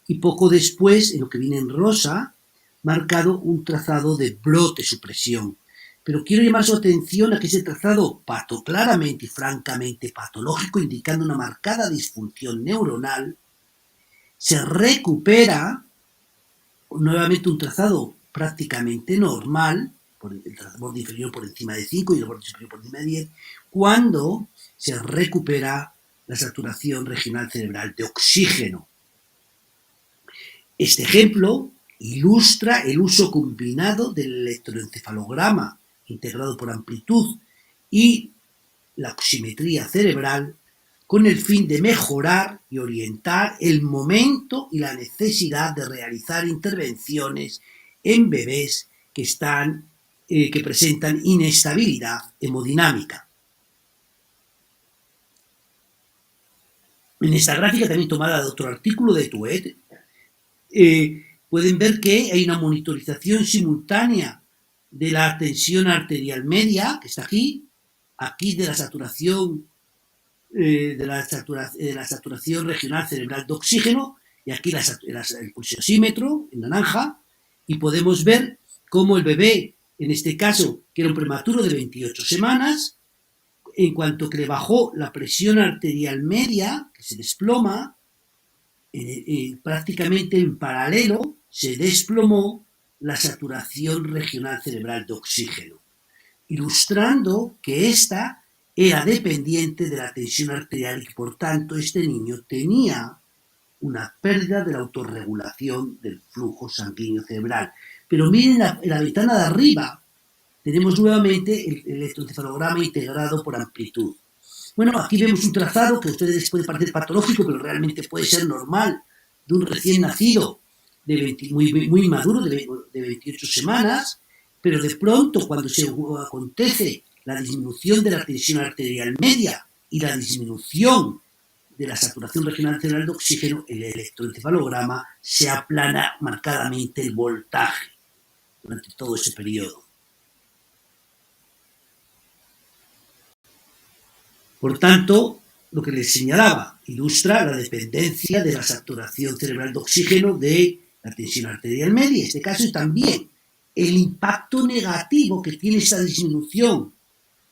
y poco después, en lo que viene en rosa, marcado un trazado de brote-supresión. Pero quiero llamar su atención a que ese trazado claramente y francamente patológico, indicando una marcada disfunción neuronal, se recupera nuevamente un trazado prácticamente normal, por el borde inferior por encima de 5 y el borde superior por encima de 10, cuando se recupera la saturación regional cerebral de oxígeno. Este ejemplo ilustra el uso combinado del electroencefalograma integrado por amplitud y la oximetría cerebral con el fin de mejorar y orientar el momento y la necesidad de realizar intervenciones en bebés que presentan inestabilidad hemodinámica. En esta gráfica, también tomada de otro artículo de Tuet, pueden ver que hay una monitorización simultánea de la tensión arterial media, que está aquí de la saturación regional cerebral de oxígeno, y aquí el pulsosímetro en naranja, y podemos ver cómo el bebé, en este caso, que era un prematuro de 28 semanas, en cuanto que le bajó la presión arterial media, que se desploma, prácticamente en paralelo se desplomó la saturación regional cerebral de oxígeno, ilustrando que esta era dependiente de la tensión arterial y que, por tanto, este niño tenía una pérdida de la autorregulación del flujo sanguíneo cerebral. Pero miren en la ventana de arriba, tenemos nuevamente el electroencefalograma integrado por amplitud. Bueno, aquí vemos un trazado que a ustedes puede parecer patológico, pero realmente puede ser normal, de un recién nacido muy maduro, de 28 semanas, pero de pronto, cuando se acontece la disminución de la tensión arterial media y la disminución de la saturación regional cerebral de oxígeno, el electroencefalograma se aplana marcadamente el voltaje durante todo ese periodo. Por tanto, lo que les señalaba ilustra la dependencia de la saturación cerebral de oxígeno de la tensión arterial media, en este caso, y también el impacto negativo que tiene esta disminución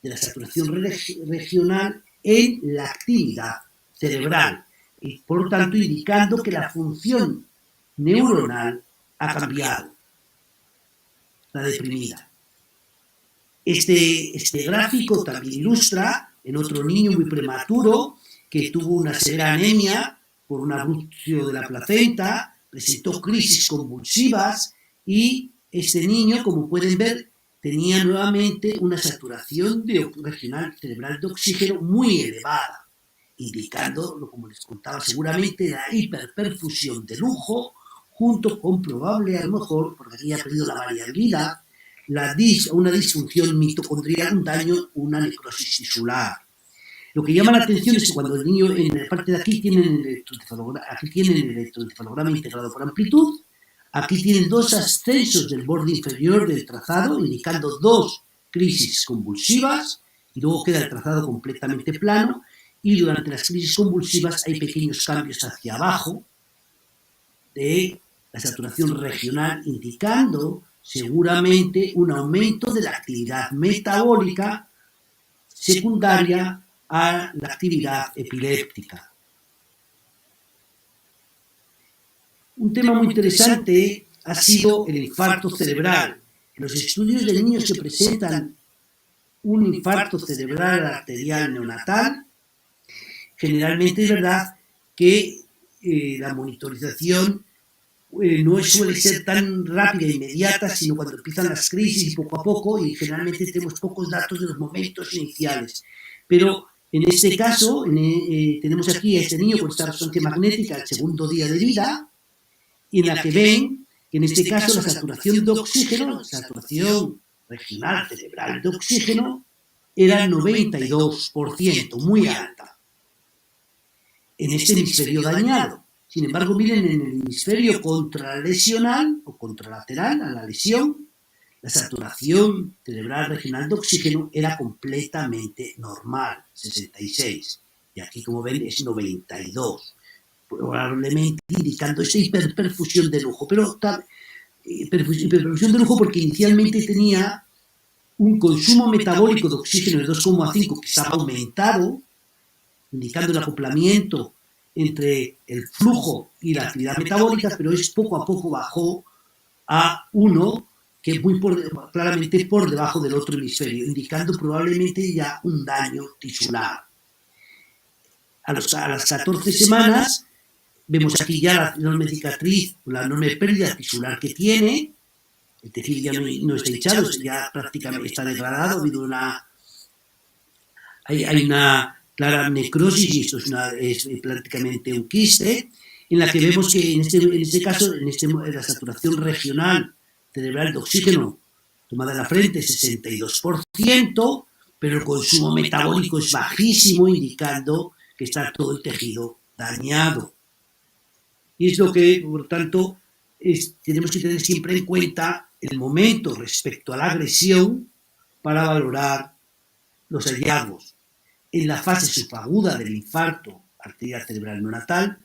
de la saturación regional en la actividad cerebral, y por lo tanto indicando que la función neuronal ha cambiado, la deprimida. Este gráfico también ilustra en otro niño muy prematuro que tuvo una severa anemia por un abrupcio de la placenta, presentó crisis convulsivas, y este niño, como pueden ver, tenía nuevamente una saturación regional cerebral de oxígeno muy elevada, indicando, como les contaba, seguramente la hiperperfusión de lujo, junto con probable, a lo mejor, porque aquí ha perdido la variabilidad, una disfunción mitocondrial, un daño, una necrosis tisular. Lo que llama la atención es que cuando el niño, en la parte de aquí tienen el electroencefalograma integrado por amplitud, aquí tienen dos ascensos del borde inferior del trazado, indicando dos crisis convulsivas, y luego queda el trazado completamente plano, y durante las crisis convulsivas hay pequeños cambios hacia abajo de la saturación regional, indicando seguramente un aumento de la actividad metabólica secundaria a la actividad epiléptica. Un tema muy interesante ha sido el infarto cerebral. En los estudios de niños que presentan un infarto cerebral arterial neonatal, generalmente es verdad que la monitorización no suele ser tan rápida e inmediata, sino cuando empiezan las crisis poco a poco, y generalmente tenemos pocos datos de los momentos iniciales. Pero en este caso, tenemos aquí a este niño con esta resonancia magnética el segundo día de vida, y en la que ven que en este caso la saturación de oxígeno, la saturación regional cerebral de oxígeno, era 92%, muy alta, en este hemisferio dañado. Sin embargo, miren, en el hemisferio contralesional o contralateral a la lesión, la saturación cerebral regional de oxígeno era completamente normal, 66. Y aquí, como ven, es 92, probablemente indicando esa hiperperfusión de lujo. Pero hiperperfusión de lujo porque inicialmente tenía un consumo metabólico de oxígeno de 2,5 que estaba aumentado, indicando el acoplamiento entre el flujo y la actividad metabólica, pero es poco a poco bajó a 1, que es muy claramente por debajo del otro hemisferio, indicando probablemente ya un daño tisular. A las 14 semanas vemos aquí ya la enorme cicatriz, la enorme pérdida tisular que tiene. El tejido ya no está hinchado, ya prácticamente está degradado, hay una clara necrosis y esto es prácticamente un quiste, en la que vemos que en este caso, la saturación regional cerebral de oxígeno tomada en la frente es 62%, pero el consumo metabólico es bajísimo, indicando que está todo el tejido dañado. Y es lo que, por tanto, tenemos que tener siempre en cuenta el momento respecto a la agresión para valorar los hallazgos. En la fase subaguda del infarto arterial cerebral neonatal,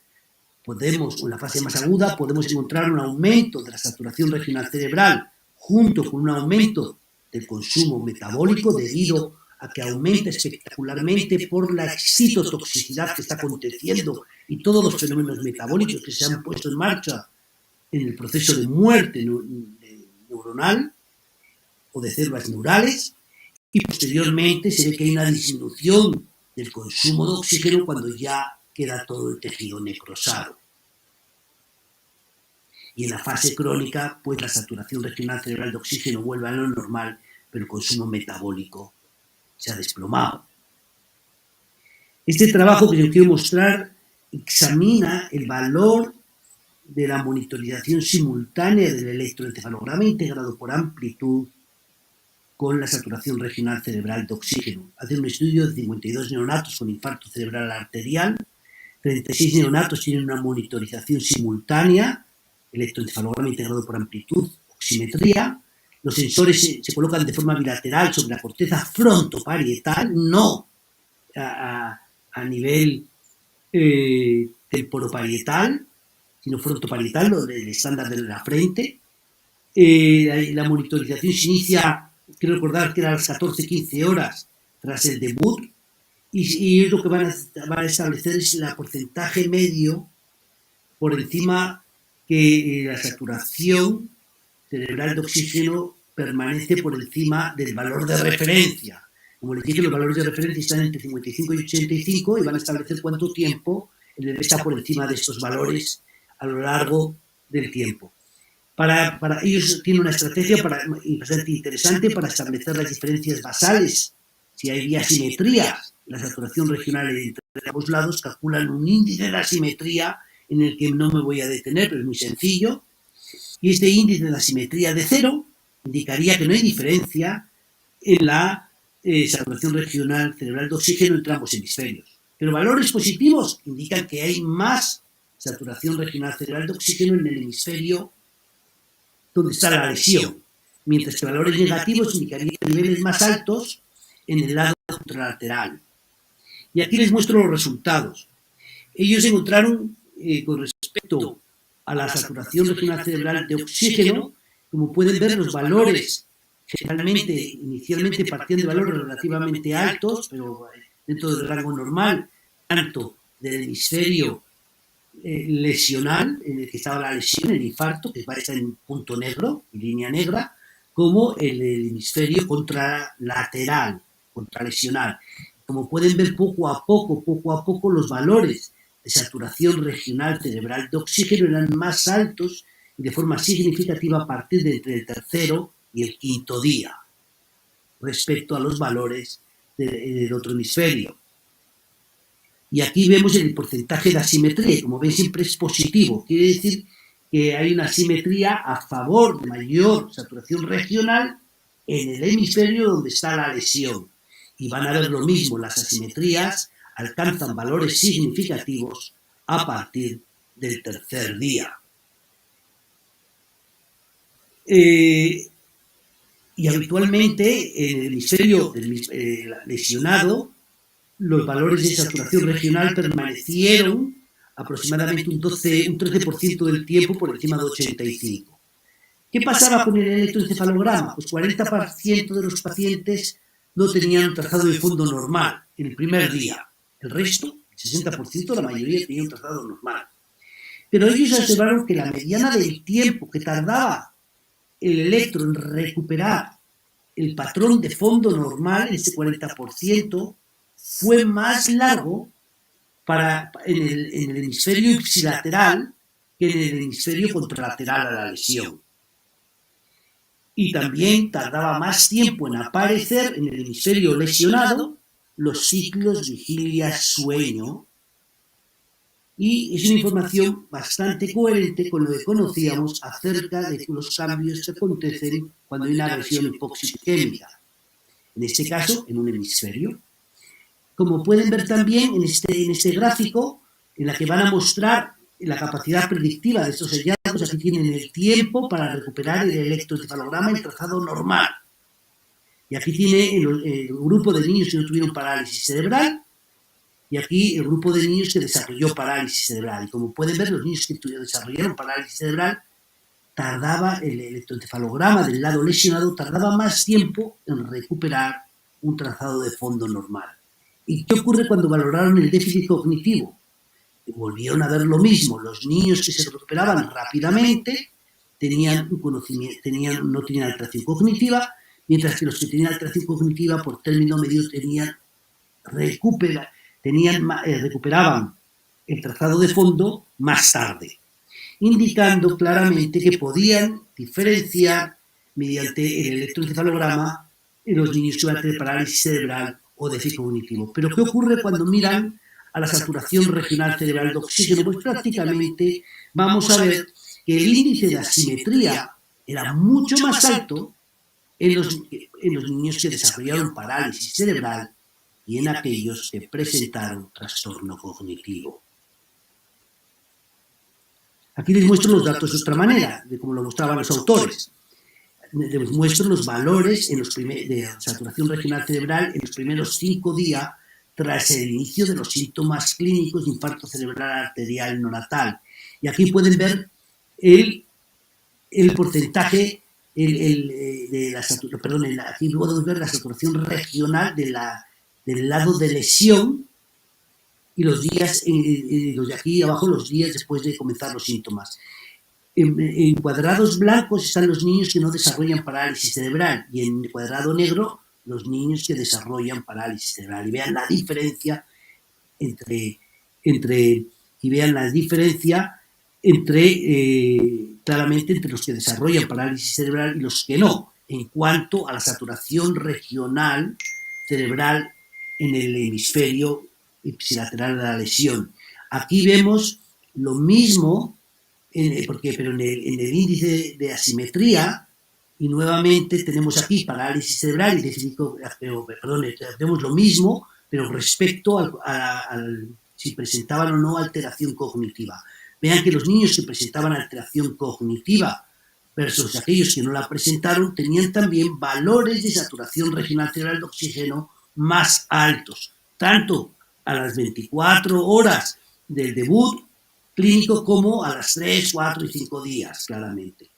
en la fase más aguda, podemos encontrar un aumento de la saturación regional cerebral junto con un aumento del consumo metabólico debido a que aumenta espectacularmente por la excitotoxicidad que está aconteciendo y todos los fenómenos metabólicos que se han puesto en marcha en el proceso de muerte neuronal o de células neurales, y posteriormente se ve que hay una disminución del consumo de oxígeno cuando ya queda todo el tejido necrosado. Y en la fase crónica, pues la saturación regional cerebral de oxígeno vuelve a lo normal, pero el consumo metabólico se ha desplomado. Este trabajo que yo quiero mostrar examina el valor de la monitorización simultánea del electroencefalograma integrado por amplitud con la saturación regional cerebral de oxígeno. Hace un estudio de 52 neonatos con infarto cerebral arterial, 36 neonatos tienen una monitorización simultánea, electroencefalograma integrado por amplitud, oximetría. Los sensores se colocan de forma bilateral sobre la corteza frontoparietal, no a nivel temporoparietal, sino frontoparietal, lo del estándar de la frente. La monitorización se inicia, quiero recordar que era a las 14-15 horas tras el debut, y lo que van a establecer es el porcentaje medio por encima que la saturación cerebral de oxígeno permanece por encima del valor de referencia. Como les dije, los valores de referencia están entre 55 y 85 y van a establecer cuánto tiempo el bebé está por encima de estos valores a lo largo del tiempo. Para ellos tienen una estrategia bastante interesante para establecer las diferencias basales. Si hay diasimetría, la saturación regional entre ambos lados, calculan un índice de asimetría en el que no me voy a detener, pero es muy sencillo. Y este índice de asimetría de 0 indicaría que no hay diferencia en la saturación regional cerebral de oxígeno entre ambos hemisferios. Pero valores positivos indican que hay más saturación regional cerebral de oxígeno en el hemisferio donde está la lesión, mientras que valores negativos indicarían niveles más altos en el lado contralateral. Y aquí les muestro los resultados. Ellos encontraron, con respecto a la saturación regional cerebral de oxígeno, como pueden ver, los valores generalmente, inicialmente partían de valores relativamente altos, pero dentro del rango normal, tanto del hemisferio lesional, en el que estaba la lesión, el infarto, que va a estar en punto negro, en línea negra, como el hemisferio contralateral, contralesional. Como pueden ver, poco a poco, los valores de saturación regional cerebral de oxígeno eran más altos y de forma significativa a partir de entre el tercero y el quinto día, respecto a los valores del otro hemisferio. Y aquí vemos el porcentaje de asimetría, y como ven siempre es positivo, quiere decir que hay una asimetría a favor de mayor saturación regional en el hemisferio donde está la lesión. y van a ver lo mismo, las asimetrías alcanzan valores significativos a partir del tercer día. Y habitualmente en el hemisferio lesionado, los valores de saturación regional permanecieron aproximadamente un 13% del tiempo por encima de 85. ¿Qué pasaba con el electroencefalograma? Pues 40% de los pacientes no tenían un trazado de fondo normal en el primer día. El resto, el 60%, la mayoría tenía un trazado normal. Pero ellos observaron que la mediana del tiempo que tardaba el electro en recuperar el patrón de fondo normal, ese 40%, fue más largo en el hemisferio ipsilateral que en el hemisferio contralateral a la lesión. Y también tardaba más tiempo en aparecer en el hemisferio lesionado los ciclos vigilia-sueño. Y es una información bastante coherente con lo que conocíamos acerca de los cambios que acontecen cuando hay una agresión hipóxico-química. En este caso, en un hemisferio. Como pueden ver también en este gráfico, en la que van a mostrar la capacidad predictiva de estos hallazgos, aquí tienen el tiempo para recuperar el electroencefalograma en trazado normal. Y aquí tiene el grupo de niños que no tuvieron parálisis cerebral, y aquí el grupo de niños que desarrolló parálisis cerebral. Y como pueden ver, los niños que desarrollaron parálisis cerebral, tardaba el electroencefalograma del lado lesionado, tardaba más tiempo en recuperar un trazado de fondo normal. ¿Y qué ocurre cuando valoraron el déficit cognitivo? Volvieron a ver lo mismo. Los niños que se recuperaban rápidamente no tenían alteración cognitiva, mientras que los que tenían alteración cognitiva por término medio recuperaban el trazado de fondo más tarde, indicando claramente que podían diferenciar mediante el electroencefalograma en los niños que van a tener parálisis cerebral o déficit cognitivo. Pero ¿qué ocurre cuando miran a la saturación regional cerebral de oxígeno? Pues prácticamente vamos a ver que el índice de asimetría era mucho más alto en los niños que desarrollaron parálisis cerebral y en aquellos que presentaron trastorno cognitivo. Aquí les muestro los datos de otra manera, de cómo lo mostraban los autores. Les muestro los valores de saturación regional cerebral en los primeros 5 días tras el inicio de los síntomas clínicos de infarto cerebral arterial neonatal. Y aquí pueden ver el porcentaje de la saturación, perdón, aquí podemos ver la saturación regional del lado de lesión y los días, los de aquí abajo, los días después de comenzar los síntomas. En cuadrados blancos están los niños que no desarrollan parálisis cerebral y en cuadrado negro los niños que desarrollan parálisis cerebral. Y vean la diferencia claramente entre los que desarrollan parálisis cerebral y los que no, en cuanto a la saturación regional cerebral en el hemisferio ipsilateral de la lesión. Aquí vemos lo mismo, pero en el índice de asimetría, y nuevamente tenemos aquí parálisis cerebral y déficit, vemos lo mismo, pero respecto al si presentaban o no alteración cognitiva. Vean que los niños que presentaban alteración cognitiva versus aquellos que no la presentaron tenían también valores de saturación regional cerebral de oxígeno más altos, tanto a las 24 horas del debut clínico como a las 3, 4 y 5 días, claramente.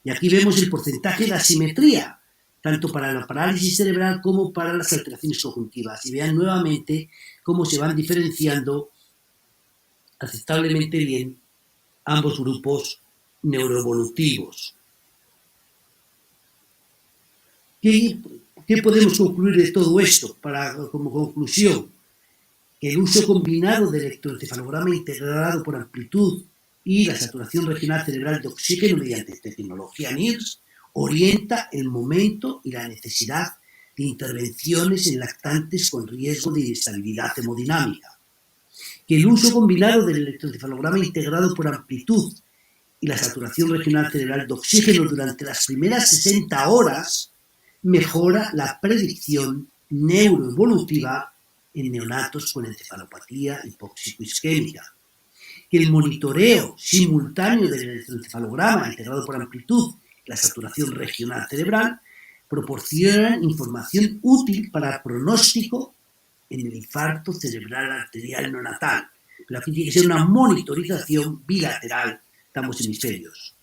Y aquí vemos el porcentaje de asimetría, tanto para la parálisis cerebral como para las alteraciones cognitivas. Y vean nuevamente cómo se van diferenciando aceptablemente bien ambos grupos neuroevolutivos. ¿Qué podemos concluir de todo esto como conclusión? Que el uso combinado del electroencefalograma integrado por amplitud y la saturación regional cerebral de oxígeno mediante tecnología NIRS orienta el momento y la necesidad de intervenciones en lactantes con riesgo de inestabilidad hemodinámica. Que el uso combinado del electroencefalograma integrado por amplitud y la saturación regional cerebral de oxígeno durante las primeras 60 horas mejora la predicción neuroevolutiva en neonatos con encefalopatía hipóxico-isquémica, que el monitoreo simultáneo del electroencefalograma integrado por amplitud y la saturación regional cerebral proporcionan información útil para pronóstico en el infarto cerebral arterial neonatal. Pero aquí tiene que ser una monitorización bilateral de ambos hemisferios.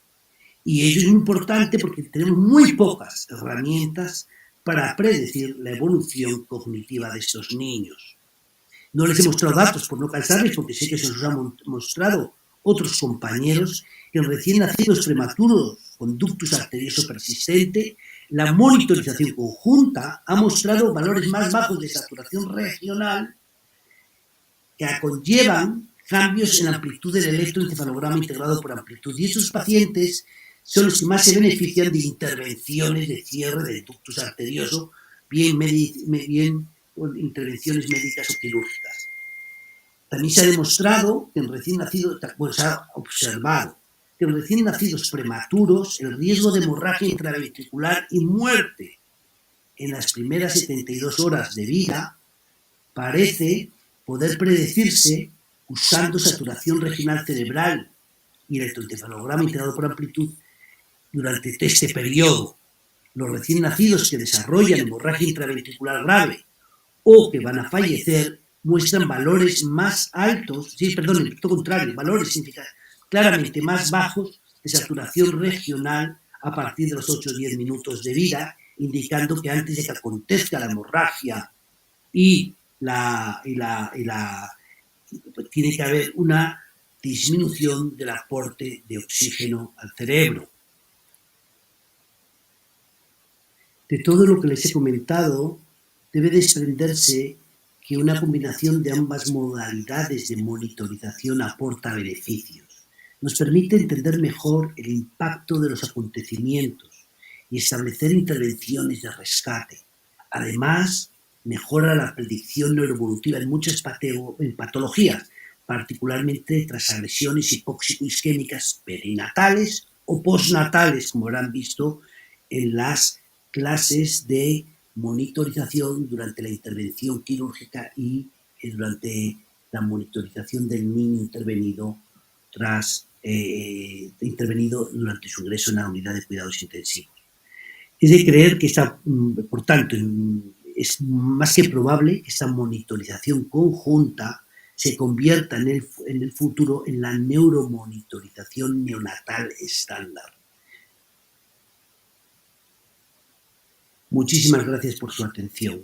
Y ello es muy importante porque tenemos muy pocas herramientas para predecir la evolución cognitiva de estos niños. No les he mostrado datos por no cansarles, porque sé que se los han mostrado otros compañeros que en recién nacidos prematuros con ductus arterioso persistente, la monitorización conjunta ha mostrado valores más bajos de saturación regional que conllevan cambios en la amplitud del electroencefalograma integrado por amplitud. Y estos pacientes son los que más se benefician de intervenciones de cierre del ductus arterioso, bien con intervenciones médicas o quirúrgicas. También se ha demostrado que en recién nacidos, pues se ha observado que en recién nacidos prematuros el riesgo de hemorragia intraventricular y muerte en las primeras 72 horas de vida parece poder predecirse usando saturación regional cerebral y electroencefalograma integrado por amplitud durante este periodo. Los recién nacidos que desarrollan hemorragia intraventricular grave o que van a fallecer muestran valores más altos, valores claramente más bajos de saturación regional a partir de los 8 o 10 minutos de vida, indicando que antes de que acontezca la hemorragia tiene que haber una disminución del aporte de oxígeno al cerebro. De todo lo que les he comentado, debe desprenderse que una combinación de ambas modalidades de monitorización aporta beneficios. Nos permite entender mejor el impacto de los acontecimientos y establecer intervenciones de rescate. Además, mejora la predicción neuroevolutiva en muchas patologías, particularmente tras agresiones hipóxico-isquémicas perinatales o postnatales, como habrán visto en las clases de monitorización durante la intervención quirúrgica y durante la monitorización del niño intervenido durante su ingreso en la unidad de cuidados intensivos. Es de creer que por tanto, es más que probable que esta monitorización conjunta se convierta en el futuro en la neuromonitorización neonatal estándar. Muchísimas gracias por su atención.